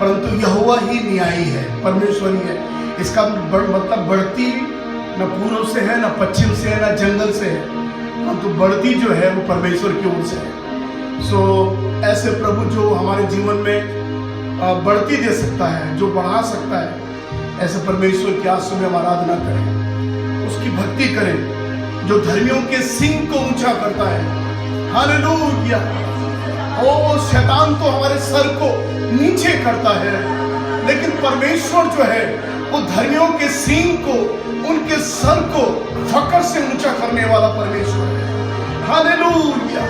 परंतु यहोवा ही न्यायी है, परमेश्वर ही है। इसका मतलब बढ़ती न पूर्व से है, न पश्चिम से है, न जंगल से है, परंतु बढ़ती जो है वो परमेश्वर की ओर से है। सो ऐसे प्रभु जो हमारे जीवन में बढ़ती दे सकता है, जो बढ़ा सकता है, ऐसे परमेश्वर की आज सुबह हम आराधना करें, उसकी भक्ति करें, जो धर्मियों के सिंह को ऊंचा करता है। हालेलुया। ओ शैतान तो हमारे सर को नीचे करता है, लेकिन परमेश्वर जो है वो धर्मियों के सींग को, उनके सर को फकर से ऊंचा करने वाला परमेश्वर है। Hallelujah,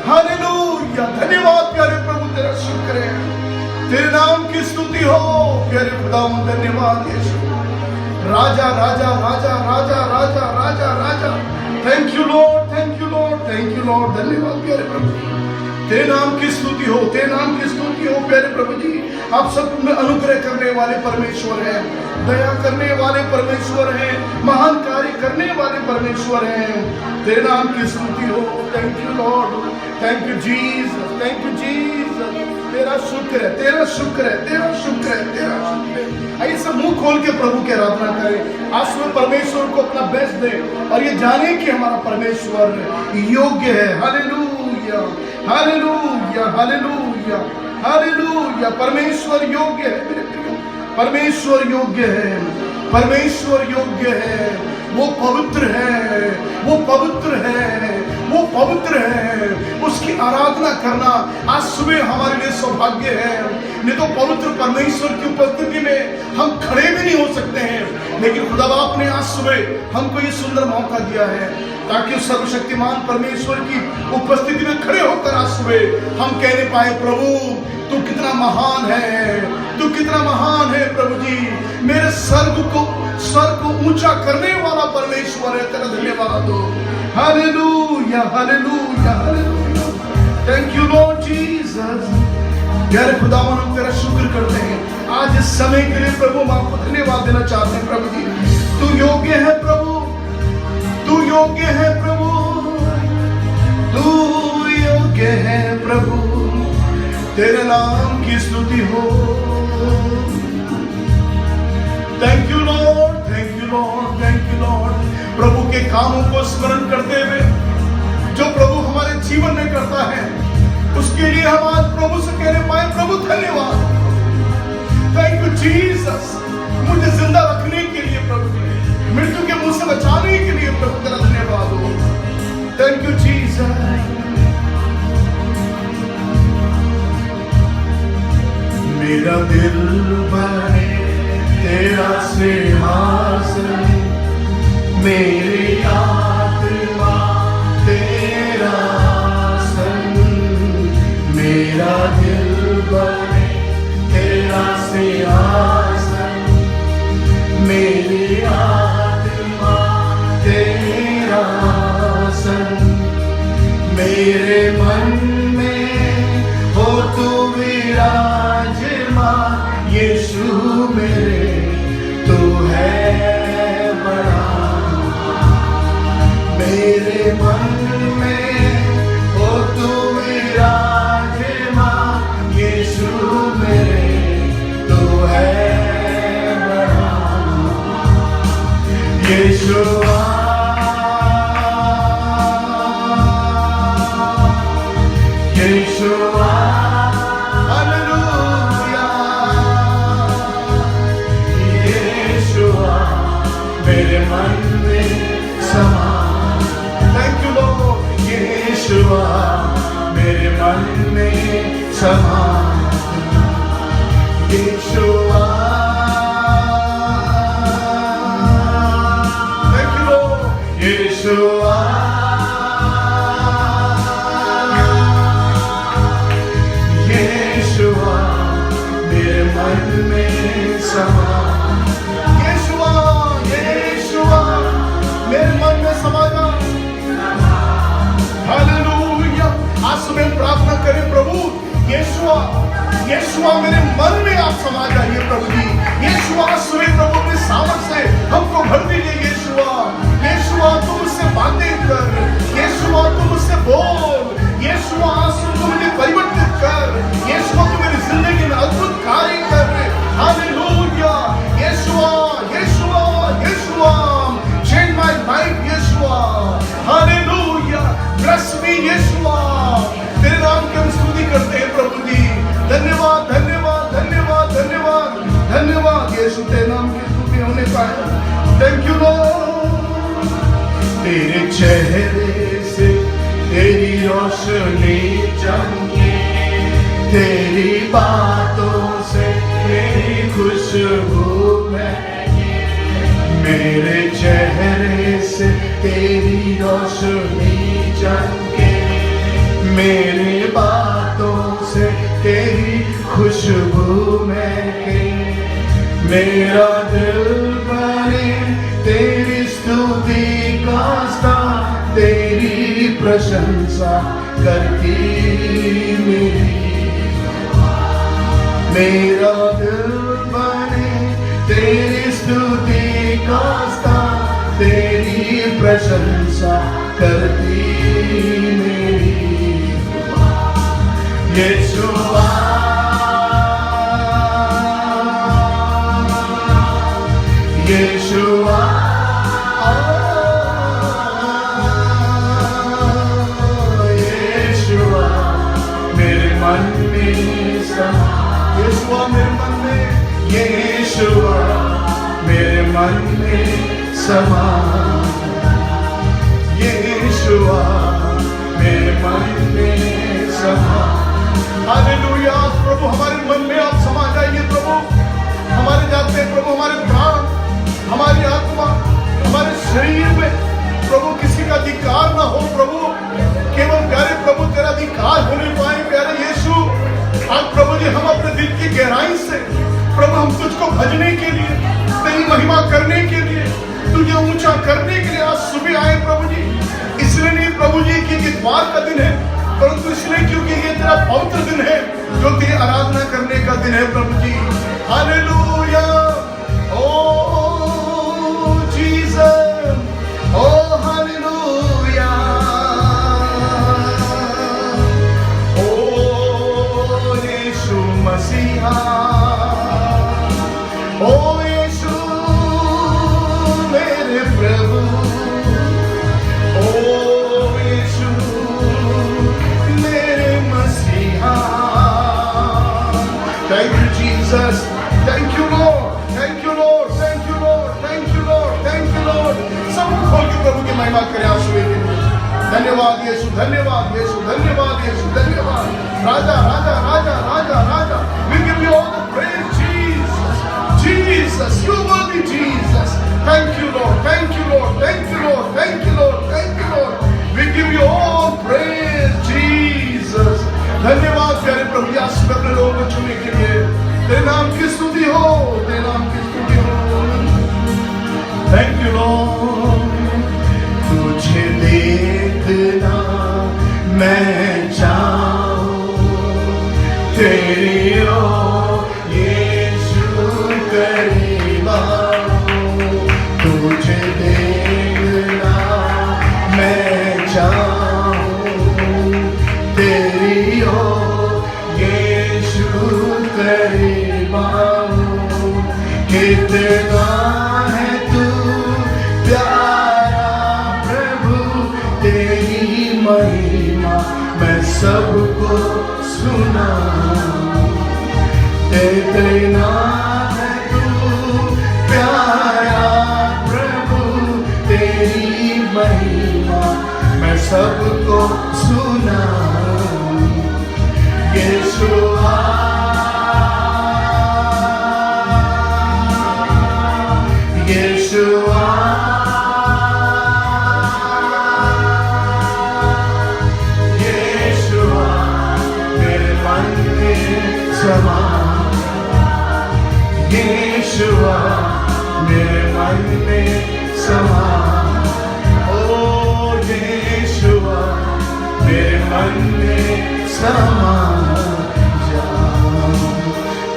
hallelujah. धन्यवाद प्यारे प्रभु, तेरा शुक्र है, तेरे नाम की स्तुति हो प्यारे खुदावंद। धन्यवाद यीशु। राजा राजा राजा राजा राजा राजा राजा। Thank you lord, thank you lord, thank you lord. धन्यवाद प्यारे प्रभु, तेरे नाम की स्तुति हो, तेरे नाम की स्तुति हो प्यारे प्रभु जी। आप सब में अनुग्रह करने वाले परमेश्वर हैं, दया करने वाले परमेश्वर हैं, महान कार्य करने वाले परमेश्वर हैं। तेरे नाम की स्तुति हो। Thank you lord, thank you Jesus, thank you Jesus. तेरा शुक्र है, तेरा शुक्र है, तेरा शुक्र है, तेरा शुक्र है। आइए सब मुंह खोल के प्रभु की आराधना करें। आज में परमेश्वर को अपना बेस्ट दें और ये जाने कि हमारा परमेश्वर योग्य है। Hallelujah, hallelujah, hallelujah, hallelujah. परमेश्वर योग्य है मेरे प्रियो, परमेश्वर योग्य है, परमेश्वर योग्य है। वो पवित्र है, वो पवित्र है, वो पवित्र है। उसकी आराधना करना आज सुबह हमारे लिए सौभाग्य है। नहीं तो पवित्र परमेश्वर की उपस्थिति में हम खड़े भी नहीं हो सकते हैं, लेकिन खुदा बाप ने आज सुबह हमको ये सुंदर मौका दिया है ताकि उस सर्वशक्तिमान परमेश्वर की उपस्थिति में खड़े होकर आज सुबह हम कहने पाए, प्रभु तू कितना महान है, तू कितना महान है प्रभु जी। मेरे स्वर को ऊंचा करने वाला परमेश्वर है, तेरा धन्यवाद हो। Hallelujah, hallelujah, hallelujah. Thank you Lord Jesus. प्यारे खुदावन, हम तेरा शुक्र करते हैं आज इस समय के लिए प्रभु। हम आपको धन्यवाद देना चाहते हैं प्रभु जी। तू योग्य है प्रभु, तू योग्य है प्रभु, तू योग्य है प्रभु। तेरे नाम की स्तुति हो। Thank you lord, thank you lord, thank you lord. प्रभु के कामों को स्मरण करते हुए जो प्रभु हमारे जीवन में करता है, उसके लिए हम आज प्रभु से कहने पाए, प्रभु धन्यवाद। थैंक यू जीसस, मुझे जिंदा रखने के लिए प्रभु जी, मृत्यु के मुंह से बचाने के लिए प्रभु तेरा धन्यवाद हो। Thank you Jesus. मेरा दिल बने तेरा सिंहासन, मेरी आत्मा तेरा आसन। मेरा दिल बने तेरा सिंहासन, मेरी आत्मा तेरा आसन। मेरे मन में हो तू विराजमान, यीशु मेरे तू है बड़ा। मेरे मन में हो तू विराजमान, यीशु मेरे तू है बड़ा। यीशु मेरे मन में समा। थैंक यू लॉर्ड, यीशुआ मेरे मन में समा। यीशुआ, थैंक यू लॉर्ड, यीशुआ। यीशुआ मेरे मन में समा। मेरे मन में समा जा। हालेलुया। आज सुबह प्रार्थना करें, प्रभु यीशुआ, यीशुआ मेरे मन में आप समा जाइए प्रभु जी। यीशुआ सुबह प्रभु अपने सामर्थ से हमको भर दीजिए। यीशुआ, यीशुआ तुम मुझसे बातें कर, यीशुआ तुम मुझसे बोल, यीशुआ तुम मुझे परिवर्तित कर, यीशुआ तुम मेरी जिंदगी में अद्भुत कार्य धन्यवाद धन्यवाद धन्यवाद धन्यवाद धन्यवाद यीशु तेरे नाम की स्तुति होने पाए। Thank you lord. तेरे चेहरे से तेरी रोशनी चमके, तेरी बातों से तेरी खुशबू महके, मेरे चेहरे से तेरी रोशनी चमके, मेरी बातों से तेरी खुशबू महके, मेरा दिल बने तेरी स्तुति का स्थान, तेरी प्रशंसा करती मेरा दिल बने तेरी स्तुति का स्थान, तेरी प्रशंसा करती मेरी यीशुआ यीशुआ यीशुआ मेरे मन में समा, यीशुआ मेरे मन में, यीशुआ मेरे मन में समा, यीशुआ मेरे मन में समा। हालेलुया। प्रभु हमारे मन में आप समा जाइए प्रभु, हमारे जाते प्रभु, हमारे प्राण, हमारी आत्मा, हमारे शरीर में प्रभु किसी का अधिकार ना हो प्रभु, केवल प्यारे प्रभु तेरा अधिकार होने पाए। प्यारे यीशु आज प्रभु जी हम अपने दिल की गहराई से प्रभु हम तुझको भजने के लिए, तेरी महिमा करने के लिए, तुझे ऊंचा करने के लिए आज सुबह आए प्रभु जी। इसलिए नहीं प्रभु जी कि इतवार का दिन है, परंतु इसलिए क्योंकि ये तेरा पवित्र दिन है जो तेरी आराधना करने का दिन है प्रभु जी। हालेलुया। ओ जीसस, ओ हालेलुया, ओ यीशु मसीहा, ओ यीशु मेरे प्रभु, ओ यीशु मेरे मसीहा। Thank you Jesus, thank you lord, thank you lord, thank you lord, thank you lord, thank you Lord. सब खोल के प्रभु की महिमा करें आज सुबह के लिए। धन्यवाद यीशु, धन्यवाद यीशु, धन्यवाद यीशु, धन्यवाद। राजा राजा राजा राजा राजा, we give you all the praise Jesus, Jesus, you worthy Jesus. Thank you Lord, thank you Lord, thank you Lord, thank you Lord, thank you Lord. We give you all praise Jesus. धन्यवाद प्यारे प्रभु, आज सुबह अपने लोगों को छूने के लिए तेरे नाम की स्तुति हो, तेरे नाम की स्तुति हो। Thank you Lord। तुझे देखना मैं चाहूं, तेरी ओर यीशु करीब आऊं। तुझे देखना मैं चाहूं, तेरी ओर यीशु करीब आऊं। कितना है तू प्यारा प्रभु, तेरी महिमा मैं सबको सुनाऊं। कितना है तू प्यारा प्रभु, तेरी महिमा मैं सबको सुनाऊं। यीशुआ यीशुआ यीशुआ मेरे मन में समा, यीशुआ मेरे मन में समा, ओ यीशुआ मेरे मन में समा जा।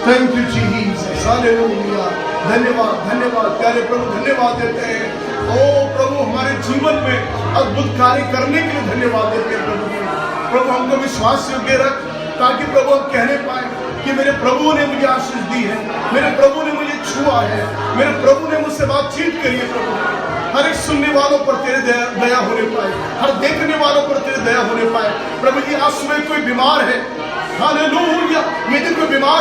Thank you Jesus, hallelujah. धन्यवाद धन्यवाद प्यारे प्रभु, धन्यवाद देते हैं। ओ प्रभु हमारे जीवन में अद्भुत कार्य करने के लिए धन्यवाद देते हैं प्रभु। प्रभु हमको विश्वास योग्य रख, ताकि प्रभु हम कहने पाए कि मेरे प्रभु ने मुझे आशीष दी है, मेरे प्रभु ने मुझे छुआ है, मेरे प्रभु ने मुझसे बातचीत करी है प्रभु। हर एक सुनने वालों पर तेरे दया होने पाए, हर देखने वालों पर तेरे दया होने पाए प्रभु जी। आज सुबह कोई बीमार है, हालेलुया, यदि कोई बीमार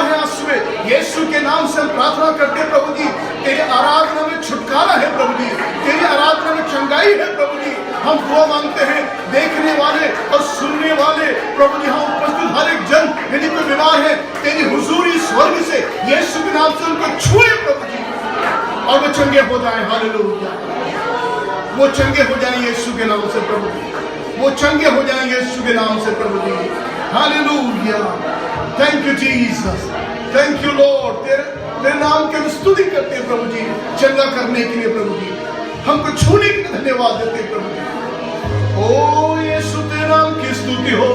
यीशु के नाम से हम प्रार्थना करते हैं प्रभु जी, तेरे आराधना में छुटकारा है प्रभु जी, तेरी आराधना में चंगाई है प्रभु जी। हम दुआ मांगते हैं देखने वाले और सुनने वाले प्रभु जी, हम उपस्थित हर एक जन यदि कोई बीमार है, तेरी हुजूरी स्वर्ग से यीशु के नाम से उनको छुए प्रभु जी, और वो चंगे हो जाए। हालेलुया, वो चंगे हो जाए यीशु के नाम से प्रभु जी, वो चंगे हो जाए यीशु के नाम से प्रभु जी। Hallelujah, thank you Jesus, thank you lord. तेरे नाम की हम स्तुति करते हैं प्रभु जी, चंगा करने के लिए प्रभु जी, हमको छूने के लिए धन्यवाद देते हैं प्रभु जी। ओ यीशु तेरे नाम की स्तुति हो।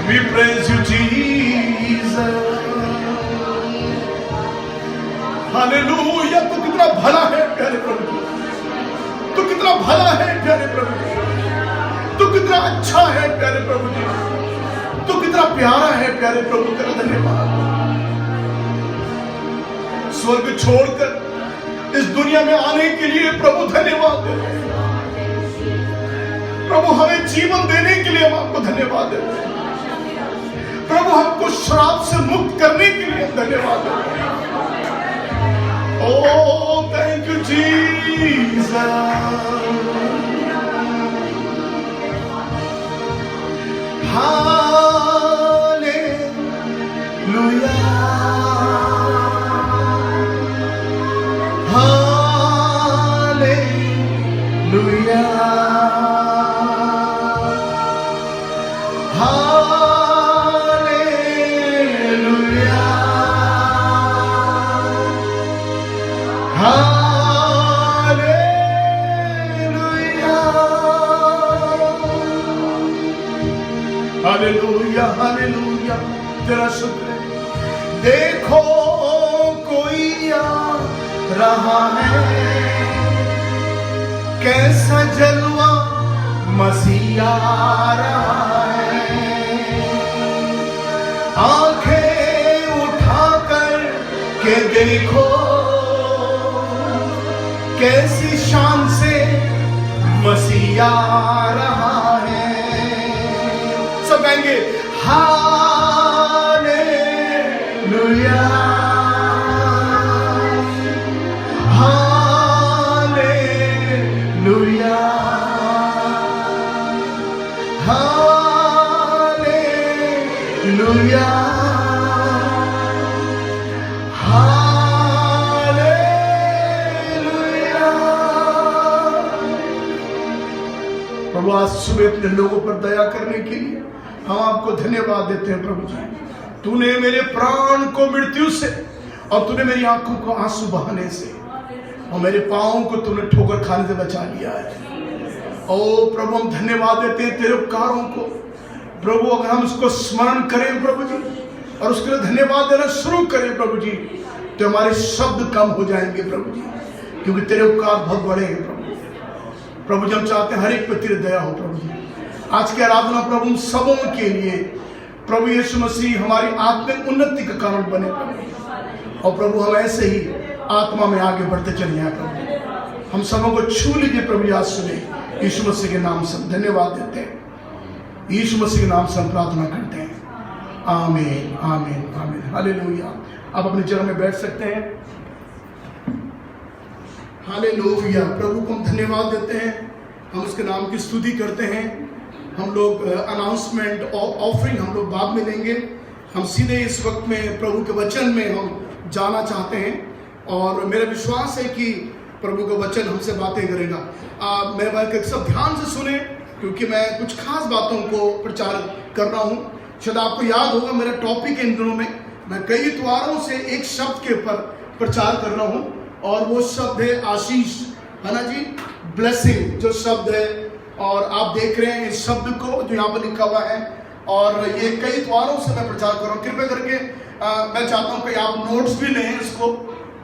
We praise you Jesus, hallelujah. तू कितना भला है प्यारे प्रभु जी, तू कितना भला है प्यारे प्रभु जी, तू कितना अच्छा है प्यारे प्रभु जी, तू कितना प्यारा है प्यारे प्रभु, तेरा धन्यवाद। स्वर्ग छोड़कर इस दुनिया में आने के लिए प्रभु धन्यवाद देते हैं प्रभु, हमें जीवन देने के लिए हम आपको धन्यवाद देते हैं प्रभु, हमको श्राप से मुक्त करने के लिए धन्यवाद देते हैं। Oh, thank you, Jesus. Hallelujah. Hallelujah. Hallelujah, hallelujah, तेरा शुक्र है। देखो कोई आ रहा है, कैसा जलवा मसीह आ रहा है। आंखें उठाकर के देखो, कैसी शान से मसीह आ रहा है। सब गाएंगे हालेलुया, हालेलुया, हालेलुया, हालेलुया। प्रभु आज सुबह अपने लोगों पर दया करने के लिए हम आपको धन्यवाद देते हैं प्रभु जी। तूने मेरे प्राण को मृत्यु से और तूने मेरी आंखों को आंसू बहाने से और मेरे पांवों को तूने ठोकर खाने से बचा लिया है। ओ प्रभु, हम धन्यवाद देते हैं तेरे उपकारों को प्रभु। अगर हम उसको स्मरण करें प्रभु जी और उसके लिए धन्यवाद देना शुरू करें प्रभु जी, तो हमारे शब्द कम हो जाएंगे प्रभु जी, क्योंकि तेरे उपकार बहुत बड़े हैं प्रभु। प्रभु जी हम चाहते हैं हर एक पर तेरी दया हो प्रभु जी। आज की आराधना प्रभु सबों के लिए प्रभु यीशु मसीह हमारी आत्मिक उन्नति का कारण बने प्रभु, और प्रभु हम ऐसे ही आत्मा में आगे बढ़ते चले जाए प्रभु। हम सबों को छू लीजिए प्रभु आज सुने, यीशु मसीह के नाम से धन्यवाद देते हैं, यीशु मसीह के नाम से हम प्रार्थना करते हैं। आमीन, आमीन, आमीन, हालेलुया। आप अपनी जगह में बैठ सकते हैं। हालेलुया, प्रभु को हम धन्यवाद देते हैं, हम उसके नाम की स्तुति करते हैं। हम लोग अनाउंसमेंट और ऑफरिंग हम लोग बाद में लेंगे। हम सीधे इस वक्त में प्रभु के वचन में हम जाना चाहते हैं, और मेरा विश्वास है कि प्रभु का वचन हमसे बातें करेगा। मेरे बात सब ध्यान से सुने, क्योंकि मैं कुछ खास बातों को प्रचार कर रहा हूँ। शायद आपको याद होगा मेरा टॉपिक इन दिनों में मैं कई इतवारों से एक शब्द के ऊपर प्रचार कर रहा हूँ, और वो शब्द है आशीष, है ना जी, ब्लेसिंग जो शब्द है। और आप देख रहे हैं इस शब्द को जो यहाँ पर लिखा हुआ है, और ये कई इतवारों से मैं प्रचार कर रहा हूँ। कृपया करके मैं चाहता हूँ कि आप नोट्स भी लें इसको,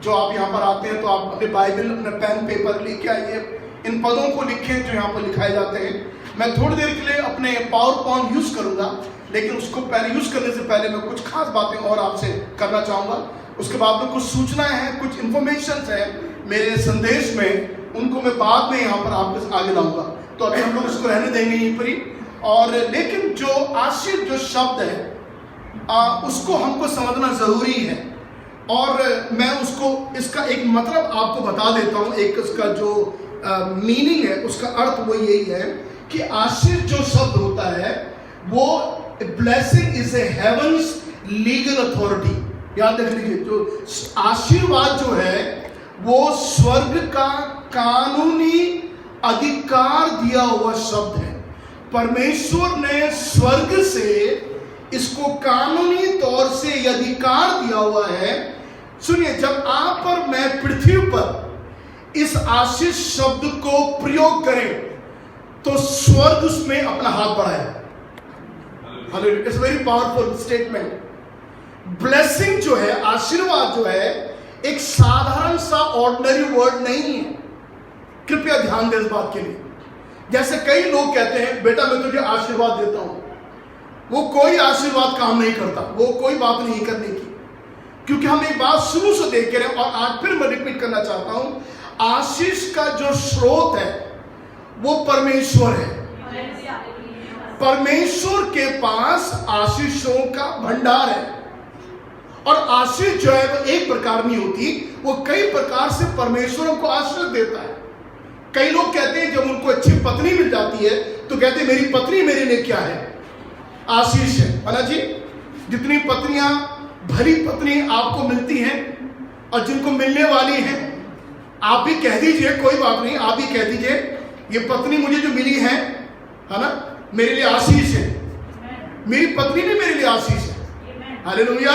जो आप यहाँ पर आते हैं तो आप अपने बाइबल, अपने पेन पेपर लेके आइए, इन पदों को लिखें जो यहाँ पर लिखाए जाते हैं। मैं थोड़ी देर के लिए अपने पावर पॉइंट यूज करूँगा, लेकिन उसको पहले यूज करने से पहले मैं कुछ खास बातें और आपसे करना चाहूँगा। उसके बाद में कुछ सूचनाएं हैं, कुछ इन्फॉर्मेशन है मेरे संदेश में, उनको मैं बाद में यहाँ पर आपके आगे लाऊंगा। तो अभी हम लोग इसको रहने देंगे यहीं पर ही। और लेकिन जो आशीष जो शब्द है उसको हमको समझना जरूरी है। और मैं उसको इसका एक मतलब आपको बता देता हूं। एक इसका जो मीनिंग है, उसका अर्थ वो यही है कि आशीष जो शब्द होता है वो blessing is a heaven's legal authority. याद रख लीजिए, जो आशीर्वाद जो है वो स्वर्ग का कानूनी अधिकार दिया हुआ शब्द है। परमेश्वर ने स्वर्ग से इसको कानूनी तौर से यह अधिकार दिया हुआ है। सुनिए, जब आप और मैं पृथ्वी पर इस आशीष शब्द को प्रयोग करें तो स्वर्ग उसमें अपना हाथ बढ़ाए। Hallelujah, it's very powerful statement. Blessing जो है, आशीर्वाद जो है, एक साधारण सा ऑर्डिनरी वर्ड नहीं है। कृपया ध्यान दें इस बात के लिए। जैसे कई लोग कहते हैं, बेटा मैं तुझे आशीर्वाद देता हूं, वो कोई आशीर्वाद काम नहीं करता, वो कोई बात नहीं करने की। क्योंकि हम एक बात शुरू से देख रहे हैं और आज फिर मैं रिपीट करना चाहता हूं, आशीष का जो स्रोत है वो परमेश्वर है। परमेश्वर के पास आशीषों का भंडार है। और आशीष जो है वो एक प्रकार नहीं होती, वो कई प्रकार से परमेश्वर को आशीष देता है। कई लोग कहते हैं जब उनको अच्छी पत्नी मिल जाती है तो कहते हैं मेरी पत्नी मेरे लिए क्या है, आशीष है ना जी। जितनी पत्नियां भली पत्नी आपको मिलती हैं और जिनको मिलने वाली हैं, आप भी कह दीजिए, कोई बात नहीं, आप भी कह दीजिए ये पत्नी मुझे जो मिली है ना, मेरे लिए आशीष है। मेरी पत्नी भी मेरे लिए आशीष है। हालेलुया,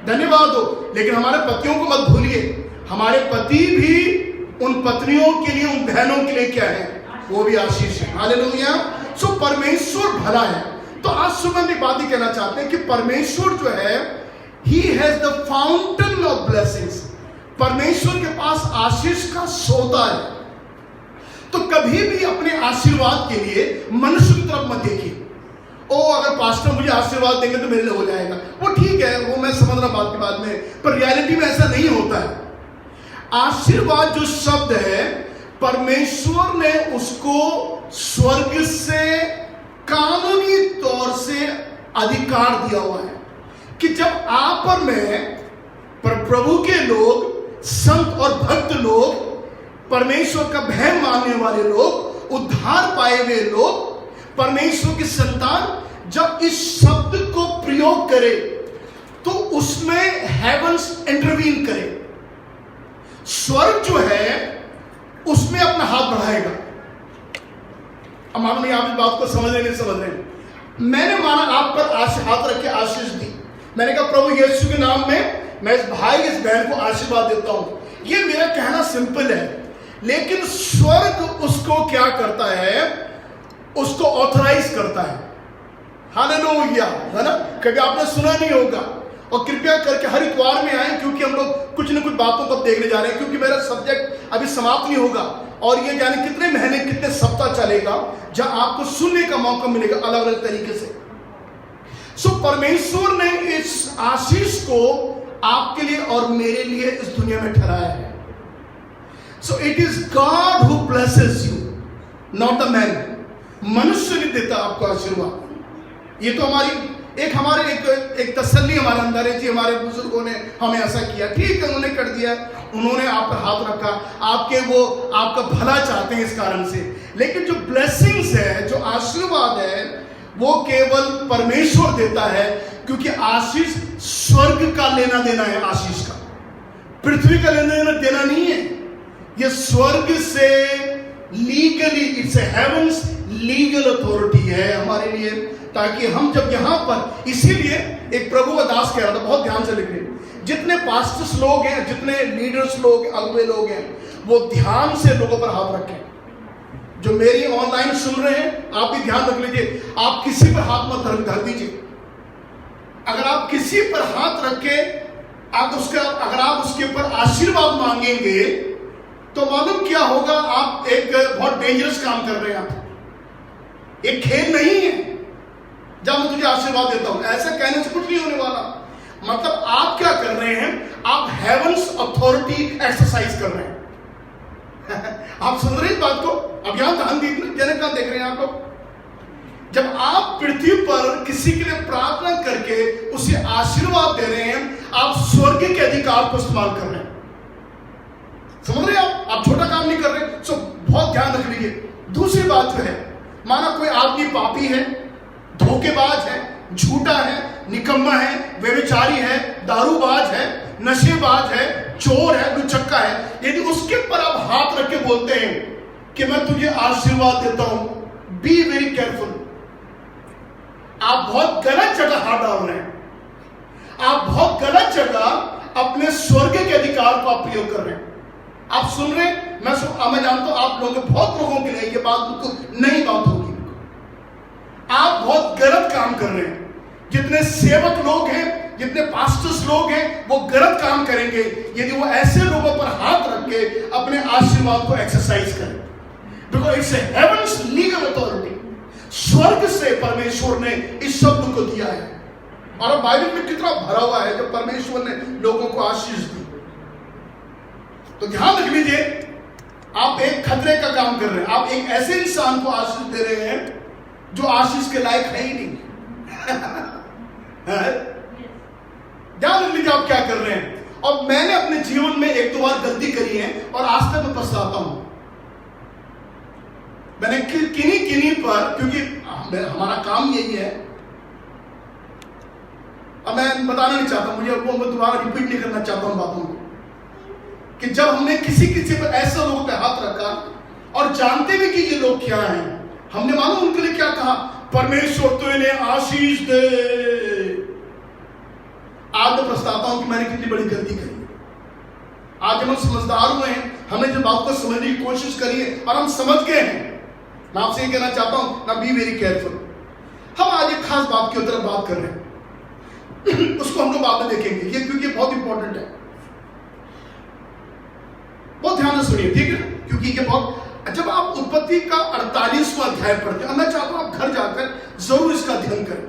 धन्यवाद हो। लेकिन हमारे पतियों को मत भूलिए, हमारे पति भी उन पत्नियों के लिए, उन बहनों के लिए क्या है, वो भी आशीष है। हालेलुया। सो परमेश्वर भला है। तो आज सुबह हम एक बात ही कहना चाहते हैं कि परमेश्वर जो है, he has the fountain of blessings. परमेश्वर के पास आशीष का सोता है। तो कभी भी अपने आशीर्वाद के लिए मनुष्य की तरफ मत देखिए। ओ अगर पास्टर मुझे आशीर्वाद देंगे तो मेरे लिए हो जाएगा, वो ठीक है, वो मैं समझ रहा बात के बाद में, पर रियलिटी में ऐसा नहीं होता है। आशीर्वाद जो शब्द है, परमेश्वर ने उसको स्वर्ग से कानूनी तौर से अधिकार दिया हुआ है कि जब आप और मैं, पर प्रभु के लोग, संत और भक्त लोग, परमेश्वर का भय मानने वाले लोग, उद्धार पाए हुए लोग, परमेश्वर की संतान जब इस शब्द को प्रयोग करे तो उसमें हेवंस इंटरवीन करे। स्वर्ग जो है उसमें अपना हाथ बढ़ाएगा। अब मालूम नहीं आप इस बात को समझ रहे नहीं समझ रहे। मैंने माना आप पर हाथ रख के आशीष दी। मैंने कहा प्रभु यीशु के नाम में मैं इस भाई इस बहन को आशीर्वाद देता हूं। ये मेरा कहना सिंपल है, लेकिन स्वर्ग उसको क्या करता है, उसको ऑथराइज करता है। हालेलुया, है ना। कभी आपने सुना नहीं होगा। और कृपया करके हर इतवार में आए, क्योंकि हम लोग कुछ न कुछ बातों को देखने जा रहे हैं। क्योंकि मेरा सब्जेक्ट अभी समाप्त नहीं होगा और ये जाने कितने महीने, कितने सप्ताह चलेगा, जहां आपको सुनने का मौका मिलेगा अलग अलग तरीके से। सो परमेश्वर ने इस आशीष को आपके लिए और मेरे लिए इस दुनिया में ठहराया है। So it is God who blesses you, not the man. मनुष्य नहीं देता आपको आशीर्वाद। ये तो हमारे एक तसल्ली हमारे अंदर है जी, हमारे बुजुर्गों ने हमें ऐसा किया, ठीक है, उन्होंने कर दिया, उन्होंने आप पर हाथ रखा, आपका भला चाहते हैं इस कारण से। लेकिन जो ब्लेसिंग्स है, जो आशीर्वाद है, वो केवल परमेश्वर देता है, क्योंकि आशीष स्वर्ग का लेना देना है। आशीष का पृथ्वी का लेना देना नहीं है, ये स्वर्ग से legally, it's a heaven's legal authority है हमारे लिए, ताकि हम जब यहां पर, इसीलिए एक प्रभु का दास कह रहा था, बहुत ध्यान से लिखिए, जितने पास्टर्स लोग हैं, जितने लीडर्स लोग, अगुवे लोग हैं, वो ध्यान से लोगों पर हाथ रखें। जो मेरी ऑनलाइन सुन रहे हैं, आप भी ध्यान रख लीजिए, आप किसी पर हाथ मत धर दीजिए। अगर आप किसी पर हाथ रखे, अगर आप उसके ऊपर आशीर्वाद मांगेंगे तो मालूम क्या होगा, आप एक बहुत डेंजरस काम कर रहे हैं। आप एक खेल नहीं है जब मैं तुझे आशीर्वाद देता हूं, ऐसा कहने से कुछ नहीं होने वाला। मतलब आप क्या कर रहे हैं, आप हेवंस अथॉरिटी एक्सरसाइज कर रहे हैं। आप सुन रहे हैं बात को? अब यहां ध्यान देख रहे हैं आप लोग। जब आप पृथ्वी पर किसी के लिए प्रार्थना करके उसे आशीर्वाद दे रहे हैं, आप स्वर्ग के अधिकार को इस्तेमाल कर रहे हैं। समझ रहे हैं आप छोटा काम नहीं कर रहे। सो बहुत ध्यान रख लीजिए। दूसरी बात जो है, माना कोई आदमी पापी है, धोखेबाज है, झूठा है, निकम्मा है, व्यभिचारी है, दारूबाज है, नशेबाज है, चोर है, लुचक्का है, यदि उसके पर आप हाथ रख के बोलते हैं कि मैं तुझे आशीर्वाद देता हूं, बी वेरी केयरफुल। आप बहुत गलत जगह हाथ डाल रहे हैं। आप बहुत गलत जगह अपने स्वर्ग के अधिकार को आप प्रयोग कर रहे हैं। आप सुन रहे हैं, मैं जानता हूं आप लोगों के बहुत लोगों के लिए ये बात बिल्कुल नई बात होगी। आप बहुत गलत काम कर रहे हैं। जितने सेवक लोग हैं, जितने पास्टर्स लोग हैं, वो गलत काम करेंगे यदि वो ऐसे लोगों पर हाथ रख के अपने आशीर्वाद को एक्सरसाइज करें। Because it's heaven's legal authority. स्वर्ग से परमेश्वर ने इस शब्द को दिया है। और अब बाइबल में कितना भरा हुआ है जब परमेश्वर ने लोगों को आशीष दी। तो ध्यान रख लीजिए, आप एक खतरे का काम कर रहे हैं। आप एक ऐसे इंसान को आशीष दे रहे हैं जो आशीष के लायक है ही नहीं। ध्यान रख लीजिए आप क्या कर रहे हैं। और मैंने अपने जीवन में एक दो बार गलती करी है और आज तक मैं पछताता हूं। मैंने किन्हीं पर, क्योंकि हमारा काम यही है, अब मैं बताना नहीं चाहता, मुझे वो मैं दोबारा रिपीट नहीं करना चाहता हूं बातों को, कि जब हमने किसी पर ऐसे लोगों पे हाथ रखा और जानते भी कि ये लोग क्या हैं, हमने मालूम उनके लिए क्या कहा, परमेश्वर तो इन्हें आशीष दे। आज मैं पछताता हूं कि मैंने कितनी बड़ी गलती करी। आज हम समझदार हुए हैं, हमने जो बात को समझने की कोशिश करी है और हम समझ गए हैं। मैं आपसे ये कहना चाहता हूं ना, बी वेरी केयरफुल। हम आज एक खास बात की तरफ बात कर रहे हैं उसको हम लोग बाद में देखेंगे, ये क्योंकि बहुत इंपॉर्टेंट है। बहुत ध्यान से सुनिए, ठीक है, क्योंकि ये बहुत, जब आप उत्पत्ति का 48वां अध्याय पढ़ते हैं, मैं चाहता हूं आप घर जाकर जरूर इसका अध्ययन करें,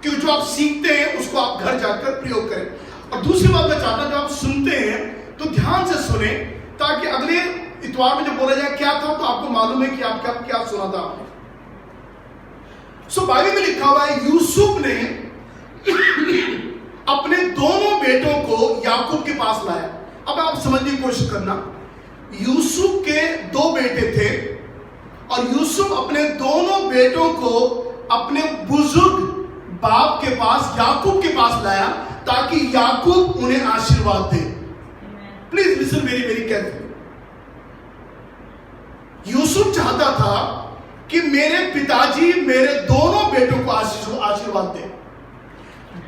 क्योंकि जो आप सीखते हैं उसको आप घर जाकर प्रयोग करें। और दूसरी बात मैं चाहता हूं, जब आप सुनते हैं तो ध्यान से सुने, ताकि अगले इतवार में जब बोला जाए क्या था तो आपको मालूम है कि आप क्या सुना था आपने। सो बाइबल में लिखा हुआ है, यूसुफ ने अपने दोनों बेटों को याकूब के पास लाया। अब आप समझने की कोशिश करना, यूसुफ के 2 बेटे थे और यूसुफ अपने दोनों बेटों को अपने बुजुर्ग बाप के पास, याकूब के पास लाया, ताकि याकूब उन्हें आशीर्वाद दे। Please listen very very carefully. Yusuf चाहता था कि मेरे पिताजी मेरे दोनों बेटों को आशीर्वाद दे।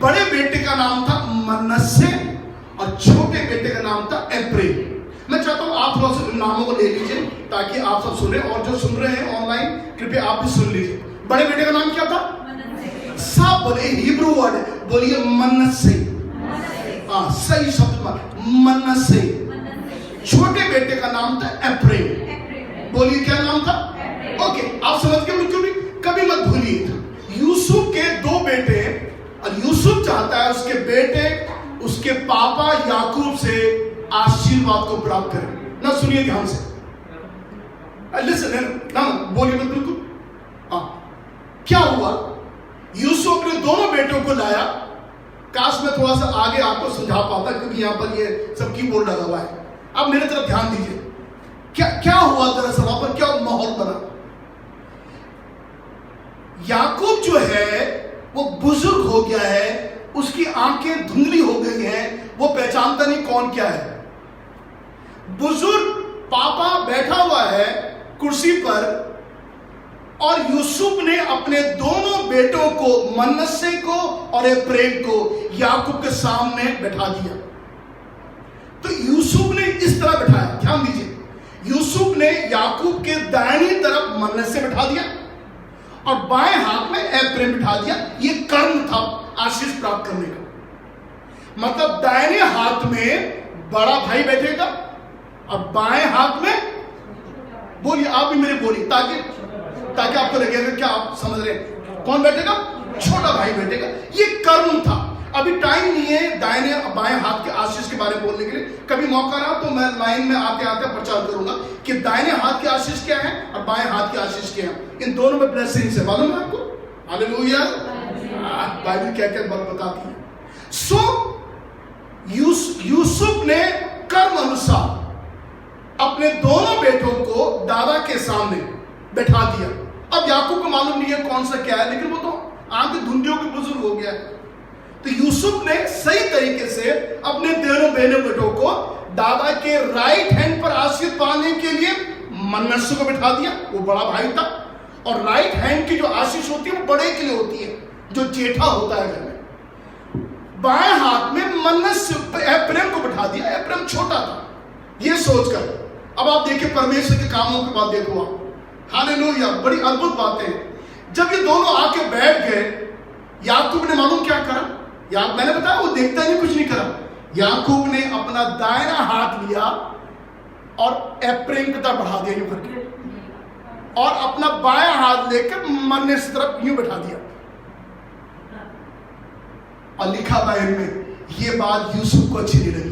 बड़े बेटे का नाम था मनस्से और छोटे बेटे का नाम था एप्रेम। मैं चाहता हूं आप थोड़ा सा इन नामों को ले लीजिए ताकि आप सब सुने, और जो सुन रहे हैं ऑनलाइन कृपया आप भी सुन लीजिए। बड़े बेटे का नाम क्या था? सब बोले, हिब्रू वर्ड है, बोलिए मनस्से। हाँ, सही शब्द मनस्से। छोटे बेटे का नाम था एप्रेम। बोलिए क्या नाम था? ओके, आप समझ गए, क्यों नहीं, कभी मत भूलिए। यूसुफ के 2 बेटे, और यूसुफ चाहता है उसके बेटे उसके पापा याकूब से आशीर्वाद को प्राप्त करें। ना सुनिए ध्यान से, लिसन ना, बोलिए मत बिल्कुल। क्या हुआ? यूसुफ ने दोनों बेटों को लाया। काश मैं थोड़ा सा आगे आपको समझा पाता, क्योंकि यहां पर ये सब कीबोर्ड लगा हुआ है। अब मेरे तरफ ध्यान दीजिए, क्या हुआ दरअसल वहां पर, क्या माहौल बना। याकूब जो है वो बुजुर्ग हो गया है, उसकी आंखें धुंधली हो गई हैं, वो पहचानता नहीं कौन क्या है। बुजुर्ग पापा बैठा हुआ है कुर्सी पर, और यूसुफ ने अपने दोनों बेटों को, मनस्से को और एप्रेम को, याकूब के सामने बैठा दिया। तो यूसुफ ने इस तरह बैठाया, ध्यान दीजिए, यूसुफ ने याकूब के दाहिनी तरफ मनस्से बैठा दिया और बाएं हाथ में एप्रेम बिठा दिया। ये कर्म था आशीष प्राप्त करने का। मतलब दाहिने हाथ में बड़ा भाई बैठेगा और बाएं हाथ में, बोलिए आप भी मेरे बोलिए, ताकि आपको लगेगा क्या आप समझ रहे हैं, कौन बैठेगा? छोटा भाई बैठेगा। ये कर्म था। अभी टाइम नहीं है दाहिने बाएं हाथ के आशीष के बारे में बोलने के लिए। कभी मौका रहा तो मैं लाइन में आते आते प्रचार करूंगा कि दाहिने हाथ के आशीष क्या है और बाएं हाथ के आशीष क्या है। इन दोनों में ब्लेसिंग्स है, मालूम है आपको? हालेलुया। बाइबल क्या क्या बताती है। सो यूसुफ ने कर्म अनुसार अपने दोनों बेटों को दादा के सामने बैठा दिया। अब याकूब को मालूम नहीं है कौन सा क्या है, लेकिन वो तो आंखें धुंधियों के बुजुर्ग हो गया है। तो यूसुफ ने सही तरीके से अपने दोनों बेटों को दादा के राइट हैंड पर आशीष पाने के लिए मनस्से को बिठा दिया, वो बड़ा भाई था। और राइट हैंड की जो आशीष होती है वो बड़े के लिए होती है, जो जेठा होता है घर में। बाएं हाथ में मनस्से एप्रैम को बिठा दिया, एप्रैम छोटा था। ये सोचकर अब आप देखिए परमेश्वर के कामों के बाद देखो आप, हालेलुया, बड़ी अद्भुत बातें हैं। जब ये दोनों आके बैठ गए, याकूब ने मालूम क्या करा, मैंने बताया वो देखता नहीं, कुछ नहीं करा। याकूब ने अपना दाहिना हाथ लिया और एप्रैम की तरफ बढ़ा दिया यूं करके, और अपना बायां हाथ लेकर मनस्से की तरफ यूं बैठा दिया। और लिखा बाइबल में, ये बात यूसुफ को अच्छी नहीं लगी,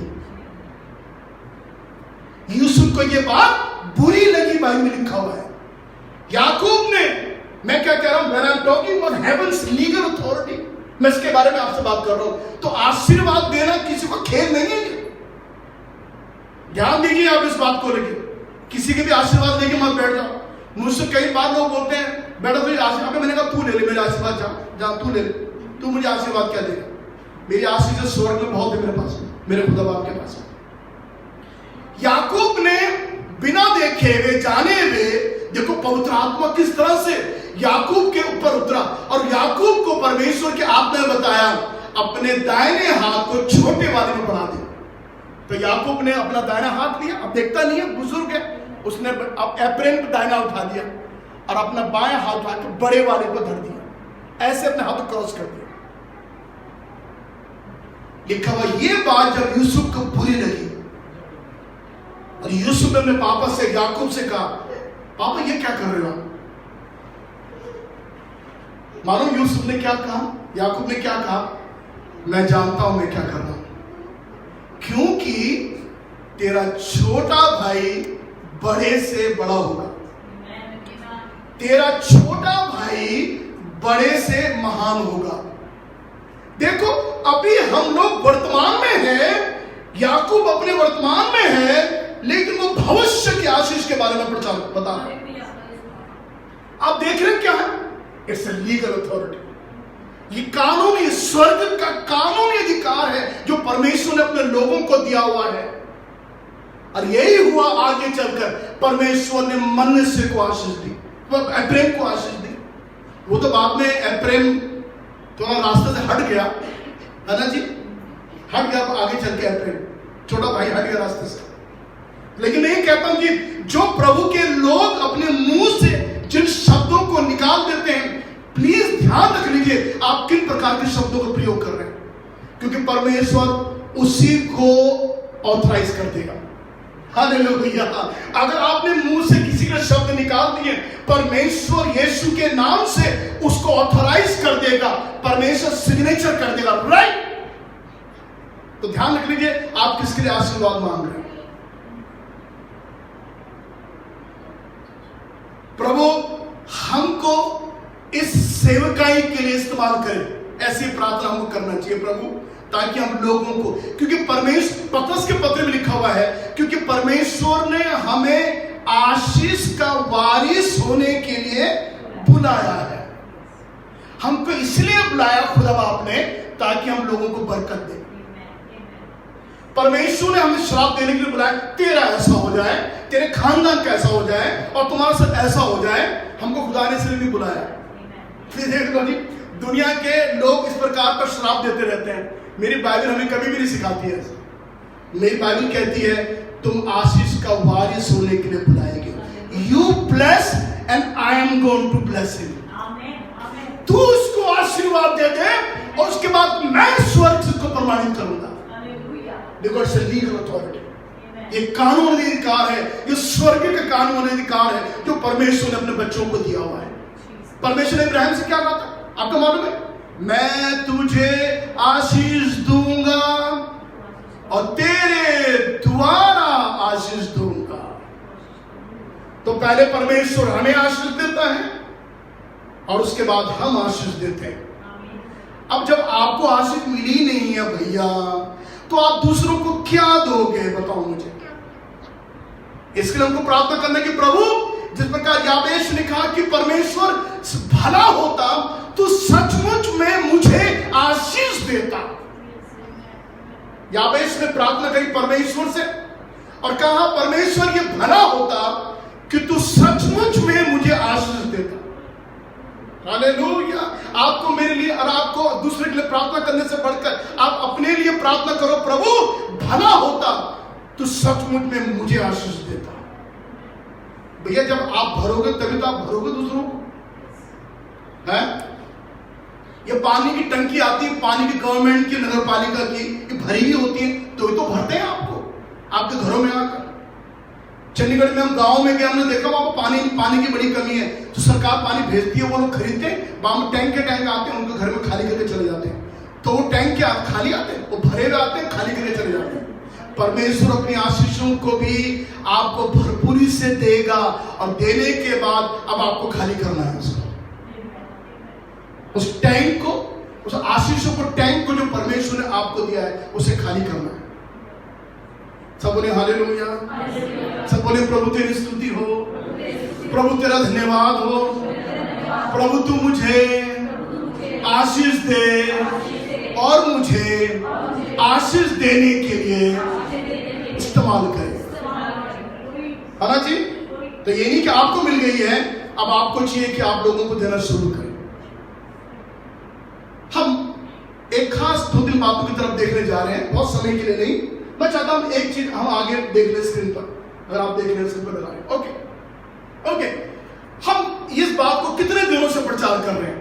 यूसुफ को ये बात बुरी लगी। बाइबल में लिखा हुआ है याकूब ने, मैं क्या कह रहा हूं, when I'm talking about heaven's legal authority, मैं इसके बारे में आपसे बात कर रहा हूं। तो आशीर्वाद देना किसी को खेल नहीं है। ध्यान दीजिए आप इस बात को लेके, किसी के भी आशीर्वाद लेके मत बैठ जाओ। मुझसे कई बार लोग बोलते हैं, बेटा तुझे आशीर्वाद, मैंने कहा तू ले ले मेरे आशीर्वाद, जा तू ले ले, तू मुझे आशीर्वाद क्या देगा, मेरी आशीष स्वर्ग में बहुत है मेरे पास, मेरे खुदा बाप के पास। याकूब ने बिना देखे हुए जाने हुए, देखो पवित्र आत्मा किस तरह से याकूब के ऊपर उतरा, और याकूब को परमेश्वर के आत्मा ने बताया अपने दाहिने हाथ को छोटे वाले में बढ़ा दे। तो याकूब ने अपना दाहिना हाथ लिया, अब देखता नहीं है, बुजुर्ग है, उसने अब एप्रैम पे दाहिना उठा दिया और अपना बायां हाथ उठा के बड़े वाले को धर दिया, ऐसे अपने हाथ क्रॉस कर दिया। लिखा हुआ ये बात जब यूसुफ को बुरी लगी, और यूसुफ ने अपने पापा से, याकूब से कहा, पापा ये क्या कर रहे हो? मालूम यूसुफ ने क्या कहा, याकूब ने क्या कहा, मैं जानता हूं मैं क्या कर रहा हूं, क्योंकि तेरा छोटा भाई बड़े से बड़ा होगा, तेरा छोटा भाई बड़े से महान होगा। देखो अभी हम लोग वर्तमान में हैं, याकूब अपने वर्तमान में है, लेकिन वो भविष्य की आशीष के बारे में बता रहा है। आप देख रहे हैं क्या है, इट्स ए लीगल अथॉरिटी, ये कानूनी, स्वर्ग का कानूनी अधिकार है जो परमेश्वर ने अपने लोगों को दिया हुआ है। और यही हुआ आगे चलकर, परमेश्वर ने मनस्से को आशीष दी, एप्रैम को आशीष दी। वो तो बाद में एप्रैम थोड़ा रास्ते से हट गया, है ना जी, हट गया, आगे चल के एप्रैम छोटा भाई हट गया रास्ते से। लेकिन मैं ये कहता हूं कि जो प्रभु के लोग अपने मुंह से जिन शब्दों को निकाल देते हैं, प्लीज ध्यान रख लीजिए आप किन प्रकार के शब्दों का प्रयोग कर रहे हैं, क्योंकि परमेश्वर उसी को ऑथराइज कर देगा। हालेलुया। अगर आपने मुंह से किसी का शब्द निकाल दिए, परमेश्वर यीशु के नाम से उसको ऑथराइज कर देगा, परमेश्वर सिग्नेचर कर देगा, राइट? तो ध्यान रख लीजिए आप किसके लिए आशीर्वाद मांग रहे हैं। प्रभु हमको इस सेवकाई के लिए इस्तेमाल करें, ऐसी प्रार्थना हमको करना चाहिए प्रभु, ताकि हम लोगों को, क्योंकि परमेश्वर, पतरस के पत्र में लिखा हुआ है, क्योंकि परमेश्वर ने हमें आशीष का वारिस होने के लिए बुलाया है। हमको इसलिए बुलाया खुदा बाप ने, ताकि हम लोगों को बरकत दे। परमेश्वर ने हमें श्राप देने के लिए बुलाया, तेरा ऐसा हो जाए, तेरे खानदान का ऐसा हो जाए, और तुम्हारे साथ ऐसा हो जाए। हमको खुदा ने इसलिए नहीं बुलाया। फिर देख लो जी, दुनिया के लोग इस प्रकार का श्राप देते रहते हैं। मेरी बाइबल हमें कभी भी नहीं सिखाती है। मेरी बाइबल कहती है तुम आशीष का वारिस होने के लिए बुलाए गए। You bless and I am going to bless him. तू उसको आशीर्वाद दे दे, और उसके बाद मैं स्वर्ग से उसको प्रमाणित करूंगा। देखो इट्स ए लीगल अथॉरिटी, ये कानूनी अधिकार है, ये स्वर्ग का कानूनी अधिकार है जो परमेश्वर ने अपने बच्चों को दिया हुआ है। परमेश्वर ने इब्राहिम से क्या कहा था, आपको मालूम है? मैं तुझे आशीष दूंगा और तेरे द्वारा आशीष दूंगा। तो पहले परमेश्वर हमें आशीष देता है और उसके बाद हम आशीष देते हैं। अब जब आपको आशीष मिली नहीं है भैया, तो आप दूसरों को क्या दोगे? बताओ मुझे। इसके लिए हमको प्रार्थना करना कि प्रभु, जिस प्रकार याबेश ने कहा कि परमेश्वर भला होता तो सचमुच में मुझे आशीष देता। याबेश ने प्रार्थना करी परमेश्वर से और कहा परमेश्वर ये भला होता कि तू सचमुच में मुझे आशीष देता। हालेलुया। आपको मेरे लिए और आपको दूसरे के लिए प्रार्थना करने से बढ़कर आप अपने लिए प्रार्थना करो, प्रभु भला होता तो सचमुच में मुझे आशीष देता। भैया जब आप भरोगे तभी तो आप भरोगे दूसरों को। है ये पानी की टंकी आती है, पानी की गवर्नमेंट की, नगर पालिका की, ये भरी हुई होती है तो भरते हैं आपको आपके घरों में आकर। चंडीगढ़ में हम गांव में गए, हमने देखा वहां पानी की बड़ी कमी है तो सरकार पानी भेजती है, वो लोग खरीदते हैं, वहां टैंक के टैंक आते हैं, उनके घर में खाली करके चले जाते हैं। तो वो टैंक के खाली आते हैं, वो भरे हुए आते हैं, खाली करके चले जाते हैं। परमेश्वर अपनी आशीषों को भी आपको भरपूरी से देगा और देने के बाद अब आपको खाली करना है उसको, उस टैंक को, उस आशीषों को, टैंक को जो परमेश्वर ने आपको दिया है उसे खाली करना है। सब बोले हालेलुया, सब बोले प्रभु तेरी स्तुति हो, प्रभु तेरा धन्यवाद हो, प्रभु तू मुझे आशीष दे और मुझे आशीष देने के लिए इस्तेमाल करे। है ना जी? तो ये नहीं कि आपको मिल गई है, अब आपको चाहिए कि आप लोगों को देना शुरू करें। हम एक खास 2-3 बातों की तरफ देखने जा रहे हैं, बहुत समय के लिए नहीं। मैं चाहता हूं एक चीज हम आगे देख लें स्क्रीन पर, अगर आप देख रहे हैं स्क्रीन पर लगा रहे हैं। ओके, हम इस बात को कितने दिनों से प्रचार कर रहे हैं?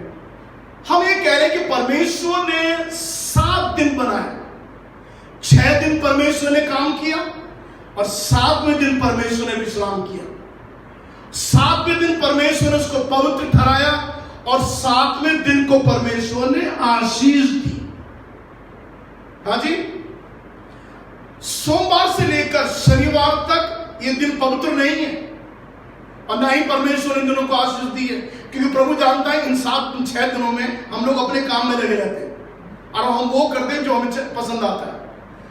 हम ये कह रहे हैं कि परमेश्वर ने 7 दिन बनाए, 6 दिन परमेश्वर ने काम किया और 7वें दिन परमेश्वर ने विश्राम किया। 7वें दिन परमेश्वर ने उसको पवित्र ठहराया और 7वें दिन को परमेश्वर ने आशीष दी। हाँ जी, सोमवार से लेकर शनिवार तक ये दिन पवित्र नहीं है और ना ही परमेश्वर इन दिनों को आशीष दी है, क्योंकि प्रभु जानता है इन 6 दिनों में हम लोग अपने काम में लगे रहते हैं और हम वो करते हैं जो हमें पसंद आता है।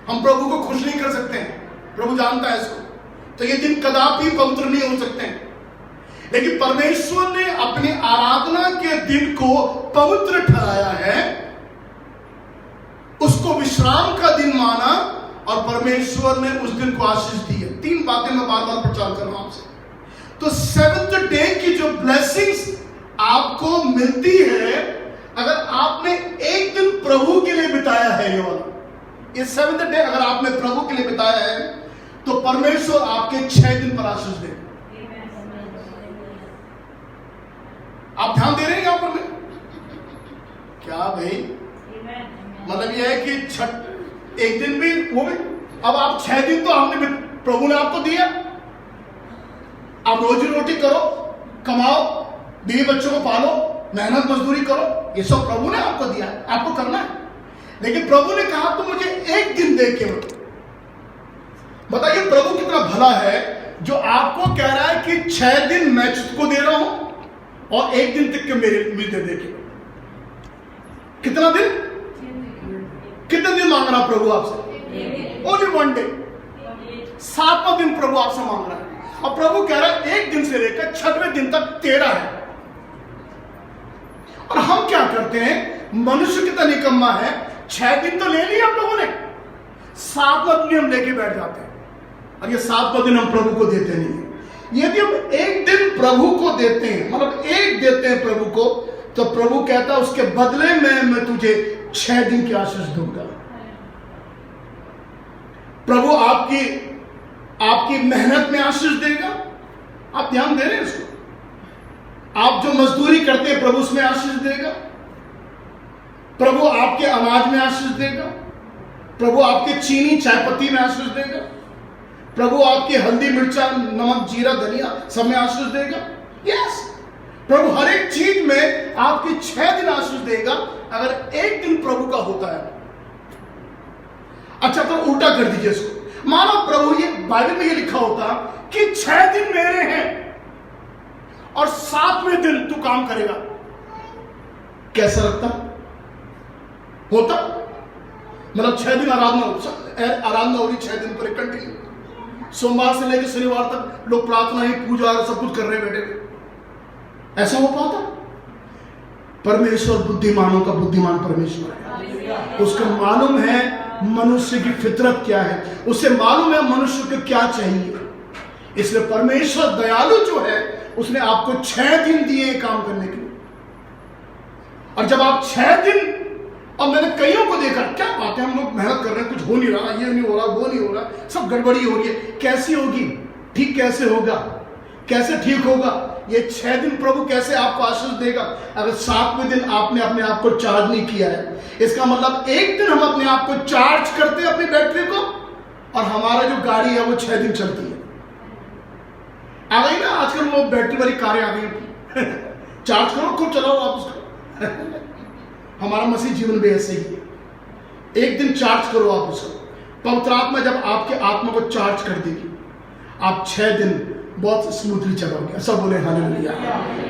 हम प्रभु को खुश नहीं कर सकते हैं, प्रभु जानता है इसको, तो ये दिन कदापि पवित्र नहीं हो सकते हैं। लेकिन परमेश्वर ने अपनी आराधना के दिन को पवित्र ठहराया है, उसको विश्राम का दिन माना और परमेश्वर ने उस दिन को आशीष दी है। 3 बातें मैं बार बार प्रचार कर रहा हूं आपसे। तो 7th डे की जो ब्लेसिंग्स आपको मिलती है, अगर आपने एक दिन प्रभु के लिए बिताया है, ये वाला ये 7th डे अगर आपने प्रभु के लिए बिताया है तो परमेश्वर आपके 6 दिन पर आशीष दे। आप ध्यान दे रहे हैं यहां पर में क्या भाई? मतलब यह है कि छठ एक दिन भी वो भी, अब आप 6 दिन तो हमने प्रभु ने आपको दिया, आप रोजी रोटी करो, कमाओ, बीवी बच्चों को पालो, मेहनत मजदूरी करो, ये सब प्रभु ने आपको दिया है, आपको करना है। लेकिन प्रभु ने कहा तो मुझे एक दिन दे के बताइए प्रभु कितना भला है जो आपको कह रहा है कि 6 दिन मैं तुझको दे रहा हूं और एक दिन तक के मेरे मिलते देखे। कितना दिन? कितने दिन मांग रहा प्रभु आपसे? Only 1 day. 7वां दिन प्रभु आपसे मांग रहा है और प्रभु कह रहा है एक दिन से लेकर 6वें दिन तक तेरा है। और हम क्या करते हैं? मनुष्य कितना निकम्मा है, 6 दिन तो ले लिया हम लोगों ने, 7वां दिन हम लेके बैठ जाते हैं और ये 7वां दिन हम प्रभु को देते नहीं है। यदि हम एक दिन प्रभु को देते हैं, मतलब एक देते हैं प्रभु को, तो प्रभु कहता है उसके बदले में मैं तुझे 6 दिन की आशीष दूंगा। प्रभु आपकी मेहनत में आशीष देगा। आप ध्यान दे रहे हैं इसको? आप जो मजदूरी करते हैं प्रभु उसमें आशीष देगा। प्रभु आपके अनाज में आशीष देगा। प्रभु आपके चीनी चाय पत्ती में आशीष देगा। प्रभु आपकी हल्दी मिर्चा नमक जीरा धनिया सब में आशीष देगा। यस, प्रभु हर एक चीज में आपकी 6 दिन आशीष देगा अगर एक दिन प्रभु का होता है। अच्छा, तो उल्टा कर दीजिए इसको। मानो प्रभु, ये बाइबल में ये लिखा होता कि 6 दिन मेरे हैं और 7वें दिन तू काम करेगा, कैसा लगता होता? मतलब 6 दिन आराधना हो रही, 6 दिन पर कंटिन्यू, सोमवार से लेकर शनिवार तक लोग प्रार्थना ही पूजा और सब कुछ कर रहे हैं बैठे हुए। ऐसा हो पाता? परमेश्वर बुद्धिमानों का बुद्धिमान परमेश्वर है। उसको मालूम है मनुष्य की फितरत क्या है, उसे मालूम है मनुष्य को क्या चाहिए। इसलिए परमेश्वर दयालु जो है, उसने आपको 6 दिन दिए काम करने के लिए। और जब आप 6 दिन, और मैंने कईयों को देखा, क्या बात है, हम लोग मेहनत कर रहे हैं, कुछ हो नहीं रहा, ये नहीं हो रहा, वो नहीं हो रहा, सब गड़बड़ी हो रही है, कैसी होगी, ठीक कैसे होगा, कैसे ठीक होगा, ये 6 दिन प्रभु कैसे आपको आशीष देगा अगर 7वें दिन आपने अपने आप को चार्ज नहीं किया है। इसका मतलब एक दिन हम अपने आप को चार्ज करते हैं अपनी बैटरी को, और हमारा जो गाड़ी है वो 6 दिन चलती है। आ गई ना आजकल वो बैटरी वाली कारें आ गई चार्ज करो खूब चलाओ आप उसको हमारा मसीह जीवन भी ऐसे ही है, एक दिन चार्ज करो आप उसको। पवित्र आत्मा जब आपके आत्मा को चार्ज कर देगी, आप 6 दिन बहुत स्मूथली चलोगे। ऐसा बोले हालेलुया।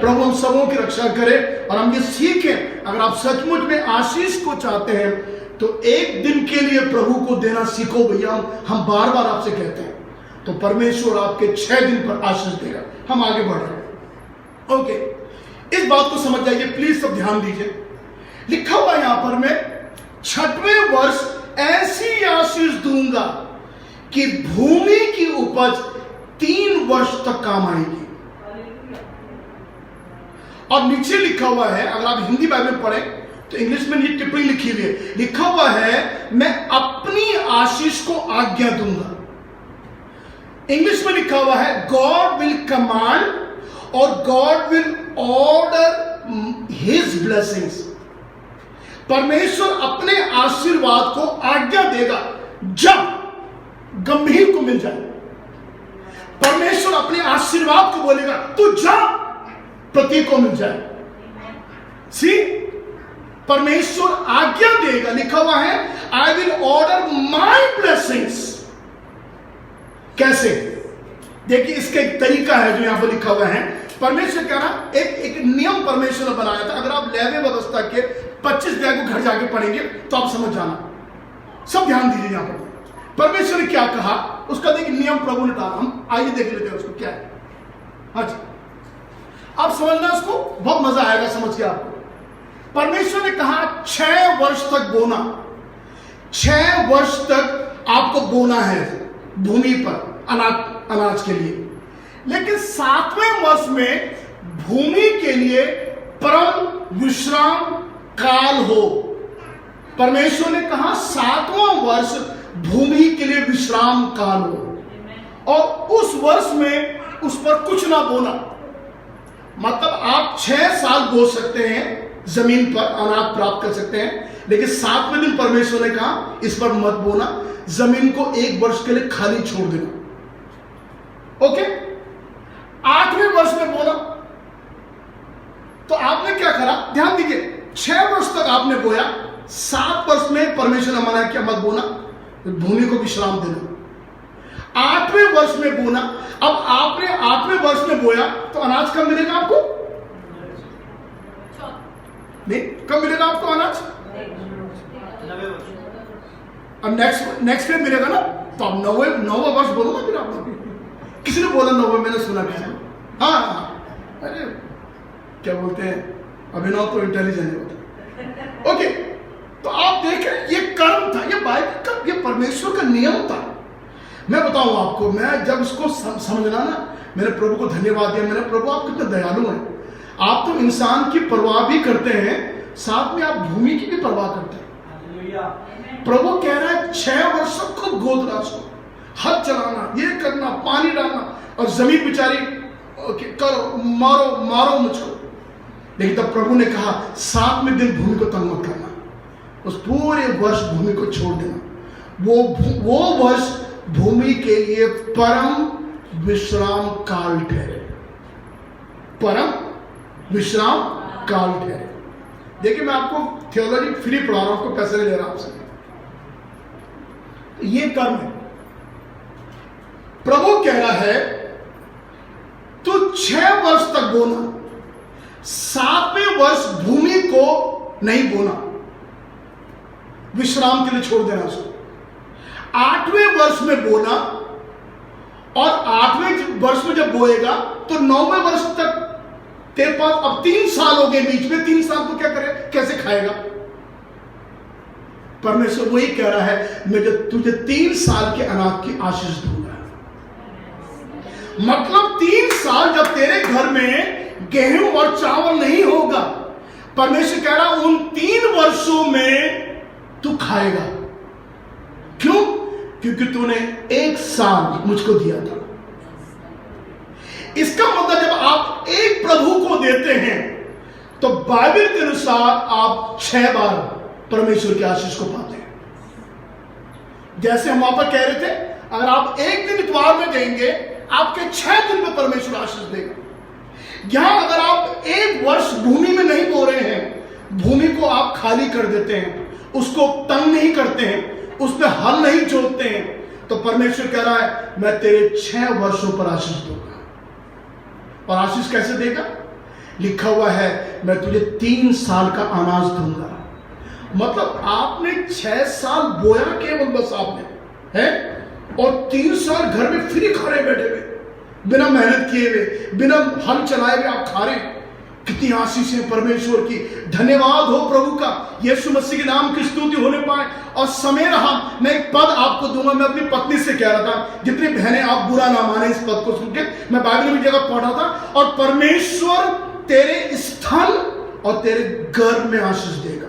प्रभु हम सबों की रक्षा करे और हम ये सीखें, अगर आप सचमुच में आशीष को चाहते हैं तो एक दिन के लिए प्रभु को देना सीखो भैया। हम बार बार आपसे कहते हैं, तो परमेश्वर आपके 6 दिन पर आशीष देगा। हम आगे बढ़ रहे हैं। ओके, इस बात को समझ जाइए प्लीज, सब ध्यान दीजिए। लिखा हुआ यहां पर, मैं 6वें वर्ष ऐसी आशीष दूंगा कि भूमि की उपज 3 वर्ष तक काम आएगी। और नीचे लिखा हुआ है, अगर आप हिंदी बाइबल पढ़ें तो इंग्लिश में ये टिप्पणी लिखी हुई है, लिखा हुआ है मैं अपनी आशीष को आज्ञा दूंगा। इंग्लिश में लिखा हुआ है गॉड विल कमांड और God will order his blessings. परमेश्वर अपने आशीर्वाद को आज्ञा देगा जब गंभीर को मिल जाए। परमेश्वर अपने आशीर्वाद को बोलेगा तू जा, प्रतीक को मिल जाए। सी, परमेश्वर आज्ञा देगा। लिखा हुआ है I will order my blessings. कैसे? देखिए, इसका एक तरीका है जो यहां पर लिखा हुआ है। परमेश्वर क्या ना, एक नियम परमेश्वर ने बनाया था। अगर आप लेवी व्यवस्था के 25 अध्याय को घर जाके पढ़ेंगे तो आप समझ जाना। सब ध्यान दीजिए यहां पर परमेश्वर ने क्या कहा, उसका देखिए नियम प्रभु ने डाला। हम आइए देख लेते हैं उसको क्या है। हाँ जी, आप समझना, उसको बहुत मजा आएगा समझ के आपको। परमेश्वर ने कहा 6 वर्ष तक बोना, 6 वर्ष तक आपको बोना है भूमि पर अनाज के लिए। लेकिन 7वें वर्ष में भूमि के लिए परम विश्राम काल हो। परमेश्वर ने कहा 7वां वर्ष भूमि के लिए विश्राम काल हो, और उस वर्ष में उस पर कुछ ना बोना। मतलब आप 6 साल बो सकते हैं, जमीन पर अनाज प्राप्त कर सकते हैं, लेकिन 7वें दिन परमेश्वर ने कहा इस पर मत बोना, जमीन को 1 वर्ष के लिए खाली छोड़ देना। ओके, 8वें वर्ष में बोला तो आपने क्या करा, ध्यान दीजिए, 6 वर्ष तक आपने बोया, 7 वर्ष में परमेश्वर ने मना किया मत बोना, भूमि को विश्राम देना। 8वें वर्ष में बोना। अब आपने 8वें वर्ष में बोया तो अनाज कब मिलेगा आपको? नहीं, कब मिलेगा आपको अनाज? अब नेक्स्ट में मिलेगा ना, तो अब 9वां वर्ष बोलो ना। फिर आप किसी ने बोला 9वां, मैंने सुना किसी ने। हाँ, अरे क्या बोलते हैं, अभिनव तो इंटेलिजेंट होता। ओके, तो आप देखें ये कर्म था, ये बाइबल का, ये परमेश्वर का नियम था। मैं बताऊं आपको, मैं जब इसको समझना ना, मैंने प्रभु को धन्यवाद दिया। मैंने प्रभु आप कितने दयालु हैं, आप तो इंसान की परवाह भी करते हैं, साथ में आप भूमि की भी परवाह करते हैं। प्रभु कह रहा है 6 वर्ष खुद गोद राशो, हल चलाना, ये करना, पानी डालना, और जमीन बेचारी करो, मारो मुझको। लेकिन तब प्रभु ने कहा 7वें दिन भूमि को तंग मत करना, उस पूरे वर्ष भूमि को छोड़ देना। वो वर्ष भूमि के लिए परम विश्राम काल ठहरे, परम विश्राम काल ठहरे। देखिए, मैं आपको थियोलॉजी फ्री पढ़ा रहा हूं, आपको पैसे नहीं ले रहा आपसे। ये कर्म है। प्रभु कह रहा है तू 6 वर्ष तक बोना, 7वें वर्ष भूमि को नहीं बोना। विश्राम के लिए छोड़ देना उसको। 8वें वर्ष में बोना, और 8वें वर्ष में जब बोएगा तो 9वें वर्ष तक तेरे पास अब 3 साल हो गए बीच में, 3 साल को क्या करे, कैसे खाएगा? परमेश्वर वही कह रहा है, मैं जो तुझे 3 साल के अनाज की आशीष दूंगा। मतलब 3 साल जब तेरे घर में गेहूं और चावल नहीं होगा, परमेश्वर कह रहा उन 3 वर्षों में तू खाएगा। क्यों? क्योंकि तूने 1 साल मुझको दिया था। इसका मतलब जब आप एक प्रभु को देते हैं तो बाइबल के अनुसार आप 6 बार परमेश्वर की आशीष को पाते हैं। जैसे हम वहां पर कह रहे थे, अगर आप एक दिन इतवार में देंगे, आपके 6 दिन में परमेश्वर आशीष देगा। यहां अगर आप 1 वर्ष भूमि में नहीं बो रहे हैं, भूमि को आप खाली कर देते हैं, उसको तंग नहीं करते हैं, उसमें हल नहीं जोतते हैं, तो परमेश्वर कह रहा है मैं तेरे 6 वर्षों पर आशीष दूंगा। और आशीष कैसे देगा? लिखा हुआ है मैं तुझे 3 साल का अनाज दूंगा। मतलब आपने 6 साल बोया केवल बस आपने, है, और 3 साल घर में फ्री खा रहे, बैठे हुए, बिना मेहनत किए हुए, बिना हल चलाए हुए आप खा रहे। कितनी आशीष है परमेश्वर की। धन्यवाद हो प्रभु का, यीशु मसीह के नाम की स्तुति होने पाए। और समय रहा, मैं एक पद आपको दूंगा। मैं अपनी पत्नी से कह रहा था, जितनी बहनें आप बुरा ना माने इस पद को सुन के, मैं बाइबल में जगह पढ़ा था, और परमेश्वर तेरे स्थल और तेरे गर्भ में आशीष देगा।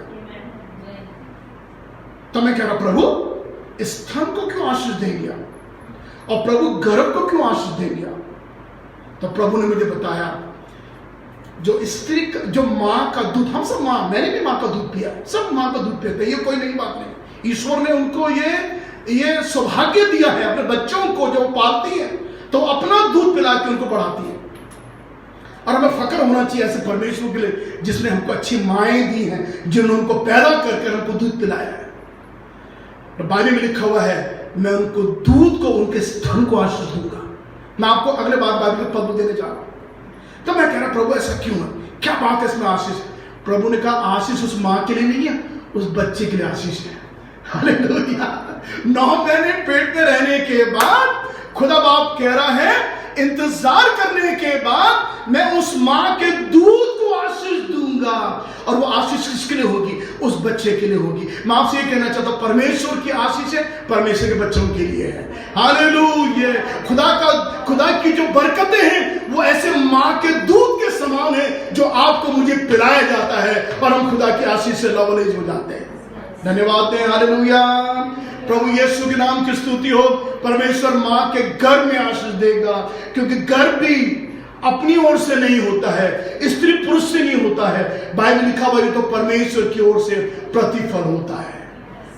तो मैं कह रहा प्रभु स्थल को क्यों आशीष देंगे आप, और प्रभु गर्भ को क्यों आशीष देंगे आप? तो प्रभु ने मुझे बताया, जो स्त्री, जो माँ का दूध, हम सब माँ, मैंने भी माँ का दूध पिया, सब माँ का दूध पीते, ये कोई नई बात नहीं। ईश्वर ने उनको ये सौभाग्य दिया है, अपने बच्चों को जो पालती है तो अपना दूध पिला के उनको बढ़ाती है। और हमें फक्र होना चाहिए ऐसे परमेश्वर के लिए, जिसने हमको अच्छी माएँ दी हैं, जिन्होंने उनको पैदा करके हमको दूध पिलाया है। तो बाइबल में लिखा हुआ है मैं उनको दूध को, उनके स्तन को आशीष दूंगा। मैं आपको अगले बार बाइबल के पद देने जा रहा हूं। तो मैं कह रहा प्रभु ऐसा क्यों है, क्या बात है इसमें आशीष? प्रभु ने कहा आशीष उस माँ के लिए नहीं है, उस बच्चे के लिए आशीष है। हालेलुया। 9 महीने पेट में रहने के बाद खुदा बाप कह रहा है, इंतजार करने के बाद मैं उस माँ के दूध को आशीष दूंगा। और वो आशीष किसके लिए होगी? उस बच्चे के लिए होगी। मैं आपसे ये कहना चाहता हूं, परमेश्वर की आशीष है, परमेश्वर के बच्चों के लिए है। हालेलुया। खुदा की जो बरकतें हैं वो ऐसे माँ के दूध के समान है, जो आपको मुझे पिलाया जाता है, और हम खुदा की आशीष से लवलेज हो जाते हैं। धन्यवाद दें। हालेलुया। प्रभु यीशु के नाम की स्तुति हो। परमेश्वर माँ के गर्भ में आशीष देगा, क्योंकि गर्भ भी अपनी ओर से नहीं होता है, स्त्री पुरुष से नहीं होता है। बाइबल लिखा हुआ है तो परमेश्वर की ओर से प्रतिफल होता है।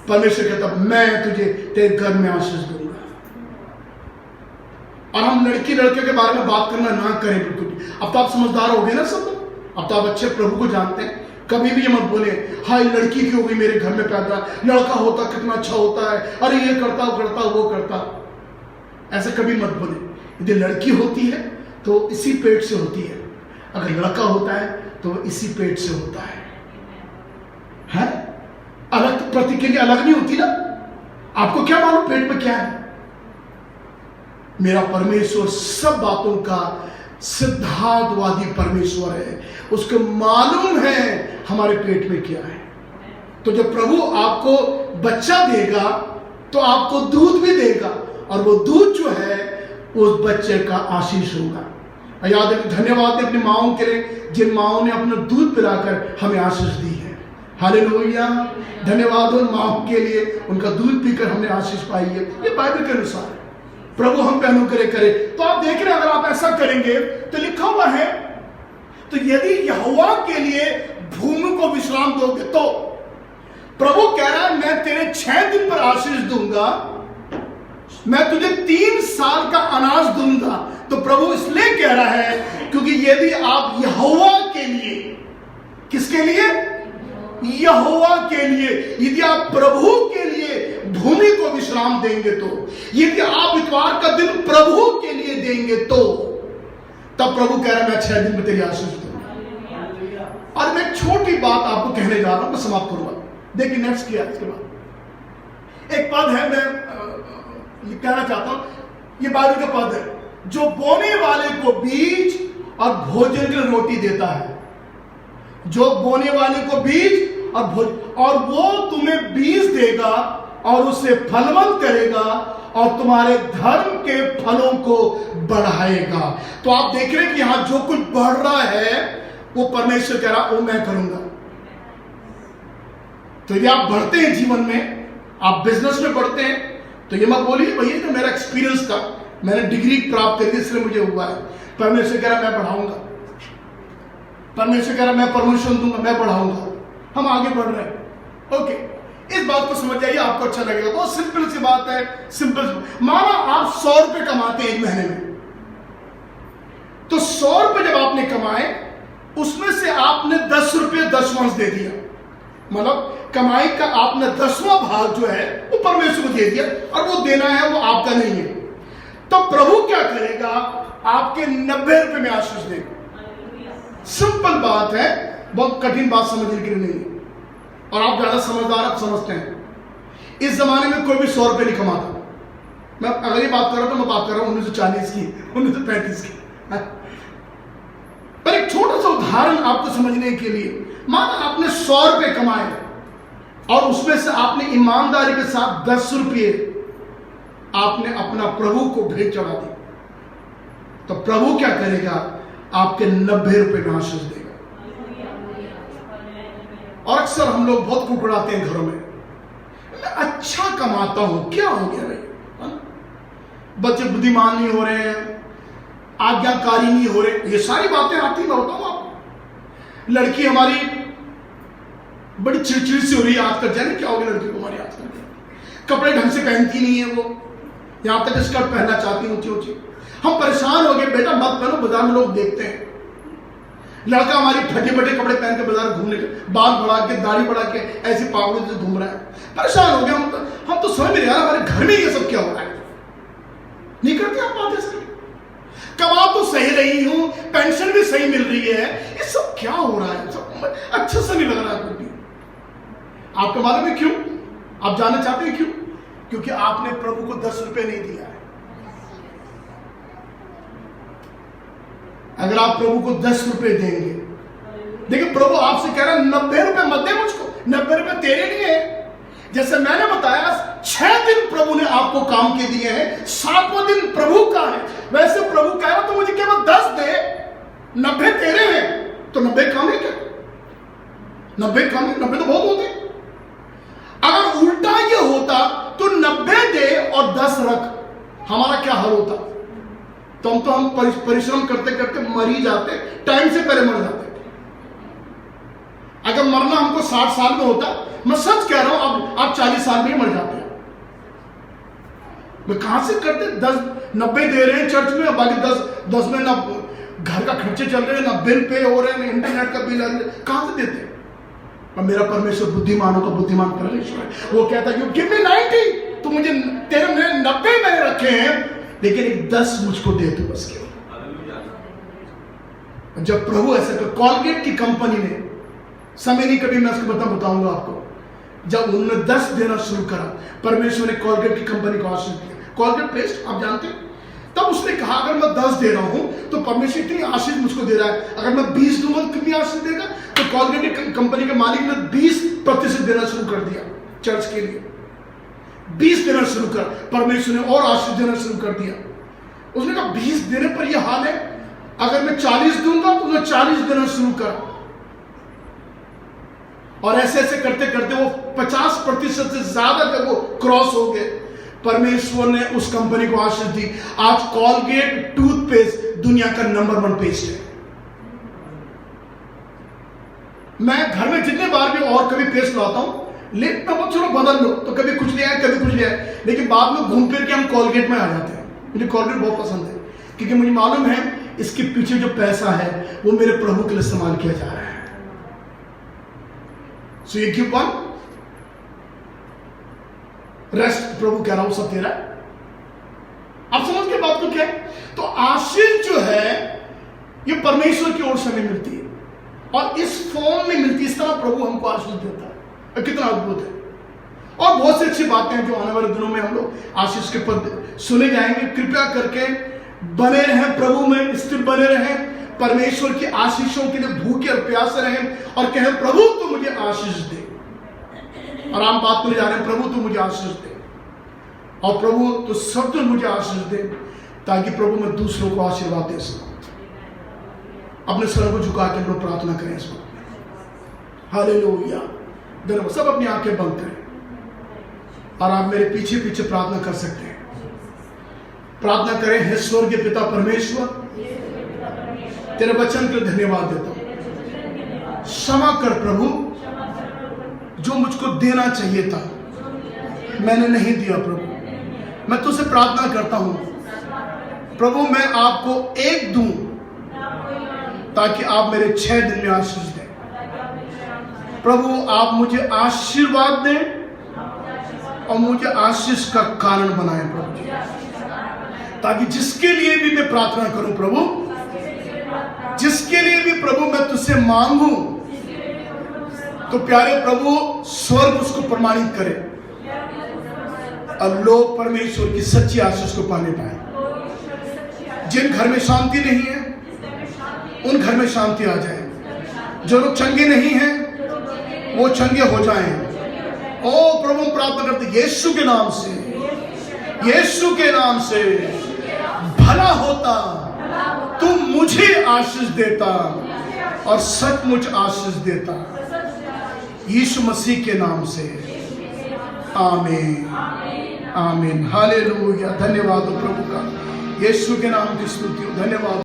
परमेश्वर कहता मैं तुझे तेरे गर्भ में आशीष दूंगा। और हम लड़की लड़के के बारे में बात करना ना करें बिल्कुल। अब तो आप समझदार हो गए ना सब, अब तो आप अच्छे प्रभु को जानते हैं। कभी भी ये मत बोले हाय लड़की क्यों हो गई मेरे घर में पैदा, लड़का होता कितना अच्छा होता है, अरे ये करता वो करता। ऐसे कभी मत बोले। यदि लड़की होती है तो इसी पेट से होती है, अगर लड़का होता है तो इसी पेट से होता है? अलग प्रतिक्रिया अलग नहीं होती ना। आपको क्या मालूम पेट में क्या है? मेरा परमेश्वर सब बातों का सिद्धांतवादी परमेश्वर है, उसको मालूम है हमारे पेट में क्या है। तो जब प्रभु आपको बच्चा देगा तो आपको दूध भी देगा, और वो दूध जो है उस बच्चे का आशीष होगा। याद है, धन्यवाद है अपनी माओं के लिए, जिन माओं ने अपना दूध पिलाकर हमें आशीष दी है। हालेलुया। धन्यवाद उन माओं के लिए, उनका दूध पीकर हमने आशीष पाई है। ये बाइबल के अनुसार है। प्रभु हम पे अनुग्रह करे। तो आप देख रहे हैं, अगर आप ऐसा करेंगे तो लिखा हुआ है, तो यदि यहोवा के लिए भूमि को विश्राम दोगे, तो प्रभु कह रहा है मैं तेरे 6 दिन पर आशीष दूंगा, मैं तुझे 3 साल का अनाज दूंगा। तो प्रभु इसलिए कह रहा है क्योंकि यदि आप यहोवा के लिए, किसके लिए? यहोवा के लिए, यदि आप प्रभु के लिए भूमि को विश्राम देंगे, तो यदि आप इतवार का दिन प्रभु के लिए देंगे, तो तब प्रभु कह रहा है मैं 6 दिन में तेरी आशीष दूंगा। और मैं छोटी बात आपको कहने जा रहा हूं, मैं समाप्त करूंगा। देखिए नेक्स्ट क्या है इसके बाद। एक पद है, मैं कहना चाहता हूं, ये बाइबल का पद है, जो बोने वाले को बीज और भोजन की रोटी देता है। जो बोने वाले को बीज और भोजन, और वो तुम्हें बीज देगा और उसे फलवंत करेगा और तुम्हारे धर्म के फलों को बढ़ाएगा। तो आप देख रहे हैं कि यहां जो कुछ बढ़ रहा है वो परमेश्वर कह रहा, वो मैं करूंगा। तो यदि आप बढ़ते हैं जीवन में, आप बिजनेस में बढ़ते हैं, तो ये मत बोलिए भैया तो मेरा एक्सपीरियंस था, मैंने डिग्री प्राप्त करी इसलिए मुझे हुआ है। परमेश्वर कह रहा मैं बढ़ाऊंगा, परमेश्वर कह रहा मैं प्रमोशन दूंगा, मैं बढ़ाऊंगा। हम आगे बढ़ रहे हैं। ओके, इस बात को समझ जाइए, आपको अच्छा लगेगा। बहुत सिंपल सी बात है, सिंपल। माना आप 100 रुपए कमाते हैं एक महीने में, तो 100 रुपए जब आपने कमाए, उसमें से आपने 10 रुपये दशवांश दे दिया, मतलब कमाई का आपने 10वां भाग जो है वो परमेश्वर को दे दिया, और वो देना है वो आपका नहीं है। तो प्रभु क्या करेगा, आपके 90 रुपए में आशीष देगा। सिंपल बात है, बहुत कठिन बात समझने के लिए नहीं है, और आप ज्यादा समझदार आप समझते हैं। इस जमाने में कोई भी 100 रुपए नहीं कमाता। मैं अगर ये बात कर रहा हूं तो मैं बात कर रहा हूं 1940 की, 1935 की। पर एक छोटा सा उदाहरण आपको समझने के लिए, माना आपने 100 रुपए कमाए और उसमें से आपने ईमानदारी के साथ 10 रुपये आपने अपना प्रभु को भेंट चढ़ा दी, तो प्रभु क्या करेगा, आपके 90 रुपए में आशीष देगा। और अक्सर हम लोग बहुत कुकड़ाते हैं घरों में, मैं अच्छा कमाता हूं, क्या हो गया भाई, बच्चे बुद्धिमान नहीं हो रहे हैं, आज्ञाकारी नहीं हो रहे, ये सारी बातें आती, मैं बताऊं आपको। लड़की हमारी बड़ी चिड़चिड़ सी हो रही है आजकल, जाने क्या हो गया लड़की को हमारी आजकल, कपड़े ढंग से पहनती नहीं है वो, यहां तक स्कर्ट पहनना चाहती ऊंची ऊंची। हम परेशान हो गए, बेटा मत पहनो, बाजार में लोग देखते हैं। लड़का हमारी फटे फटे कपड़े पहन के बाजार घूमने के, बाल बढ़ा के, दाढ़ी बढ़ा के, ऐसी पागलों से घूम रहा है। परेशान हो गए हम तो समझ नहीं आ रहा हमारे घर में ये सब क्या हो रहा है। नहीं करते आप बात ऐसे, कमा तो सही रही हूं, पेंशन भी सही मिल रही है, ये सब क्या हो रहा है, सब अच्छा सा नहीं लग रहा है कुछ भी। आपको मालूम है क्यों? आप जानना चाहते हैं क्यों? क्योंकि आपने प्रभु को 10 रुपए नहीं दिया है। अगर आप प्रभु को 10 रुपए देंगे, देखिए प्रभु आपसे कह रहा है 90 रुपए मत दे मुझको, 90 रुपए तेरे लिए है। जैसे मैंने बताया 6 दिन प्रभु ने आपको काम के दिए हैं, 7वां दिन प्रभु का है। वैसे प्रभु कह रहा तो मुझे केवल 10 दे, 90 तेरे हैं। तो 90 कम है क्या? 90 कम है? 90 तो बहुत होते। अगर उल्टा ये होता तो 90 दे और 10 रख, हमारा क्या हाल होता? तो हम परिश्रम करते करते मर ही जाते, टाइम से पहले मर जाते। अगर मरना हमको 60 साल में होता, मैं सच कह रहा हूं, अब आप 40 साल में ही मर जाते हैं। मैं कहां से करते? 90 दे रहे हैं चर्च में, बाकी 10 में ना घर का खर्चे चल रहे हैं, ना बिल पे हो रहे हैं, ना इंटरनेट का बिल आ रहा है, कहां से देते हैं? और मेरा परमेश्वर बुद्धिमानों का बुद्धिमान परमेश्वर है। वो कहता है यू गिव मी 90, तो मुझे तेरे 90 मैंने रखे हैं, लेकिन एक 10 मुझको दे तू बस के। जब प्रभु ऐसा कर, कॉलगेट की कंपनी ने, समय नहीं कभी मैं उसको बताऊंगा आपको, जब उन्होंने 10 देना शुरू करा, परमेश्वर ने कॉलगेट की कंपनी को आशीष दिया। कॉलगेट पेस्ट आप जानते हैं, तब उसने कहा अगर मैं 10 दे रहा हूं तो परमेश्वर इतनी आशीष मुझको दे रहा है, अगर मैं 20 दूंगा तो कितनी आशीष देगा? तो कॉलगेट की कंपनी के मालिक ने 20% देना शुरू कर दिया चर्च के लिए। 20 देना शुरू कर, परमेश्वर ने और आशीष देना शुरू कर दिया। उसने कहा 20 देने पर यह हाल है, अगर मैं 40 दूंगा तो मैं 40 देना शुरू कर। और ऐसे ऐसे करते करते वो 50% से ज्यादा जब वो क्रॉस हो गए, परमेश्वर ने उस कंपनी को आशीष दी। आज कॉलगेट टूथपेस्ट दुनिया का नंबर 1 पेस्ट है। मैं घर में जितने बार भी और कभी पेस्ट लाता हूं, लेकिन मैं चलो बदल लो, तो कभी कुछ ले आए कभी कुछ ले आए, लेकिन बाद में घूम फिर के हम कॉलगेट में आ जाते हैं। मुझे कॉलगेट बहुत पसंद है, क्योंकि मुझे मालूम है इसके पीछे जो पैसा है वो मेरे प्रभु के लिए इस्तेमाल किया जा रहा है। सो ये क्यों कौन रेस्ट प्रभु कह रहा हूं सब तेरा। आप समझ के बात को क्या है? तो आशीष जो है ये परमेश्वर की ओर से हमें मिलती है, और इस फॉर्म में मिलती है। इस तरह प्रभु हमको आशीष देता है, कितना अद्भुत है। और बहुत सी अच्छी बातें हैं जो आने वाले दिनों में हम लोग आशीष के पद सुने जाएंगे। कृपया करके बने रहें प्रभु में, स्थिर बने रहें, परमेश्वर की आशीषों के लिए भूखे और प्यासे रहें और कहें प्रभु तू मुझे आशीष दे। और हम बात में जा रहे हैं, प्रभु तू मुझे आशीष दे, और प्रभु तू सब मुझे आशीष दे, ताकि प्रभु मैं दूसरों को आशीर्वाद दे सकूं। अपने सर को झुका के हम लोग प्रार्थना करें इस वक्त। हालेलुया। धन्यवाद। सब अपनी आंखें बंद करें और आप मेरे पीछे पीछे प्रार्थना कर सकते हैं। प्रार्थना करें, हे स्वर्गीय पिता परमेश्वर, तेरे वचन के लिए धन्यवाद देता हूं। क्षमा कर प्रभु, जो मुझको देना चाहिए था मैंने नहीं दिया प्रभु। मैं तुझसे प्रार्थना करता हूं प्रभु, मैं आपको एक दूं ताकि आप मेरे 6 दिन में आशीष दें। प्रभु आप मुझे आशीर्वाद दें और मुझे आशीष का कारण बनाएं प्रभु जी, ताकि जिसके लिए भी मैं प्रार्थना करूं प्रभु, जिसके लिए भी प्रभु मैं तुझसे मांगू, तो प्यारे प्रभु स्वर्ग उसको प्रमाणित करे और लोग परमेश्वर की सच्ची आशीष को पाने पाए। जिन घर में शांति नहीं है उन घर में शांति आ जाए। जो लोग चंगे नहीं हैं वो चंगे हो जाएं। ओ प्रभु प्रार्थना करते यीशु के नाम से, यीशु के नाम से भला होता तू मुझे आशीष देता और सचमुच आशीष देता, यीशु मसीह के नाम से। आमीन आमीन। हालेलुया। धन्यवाद प्रभु का, यीशु के नाम की स्तुति हो। धन्यवाद।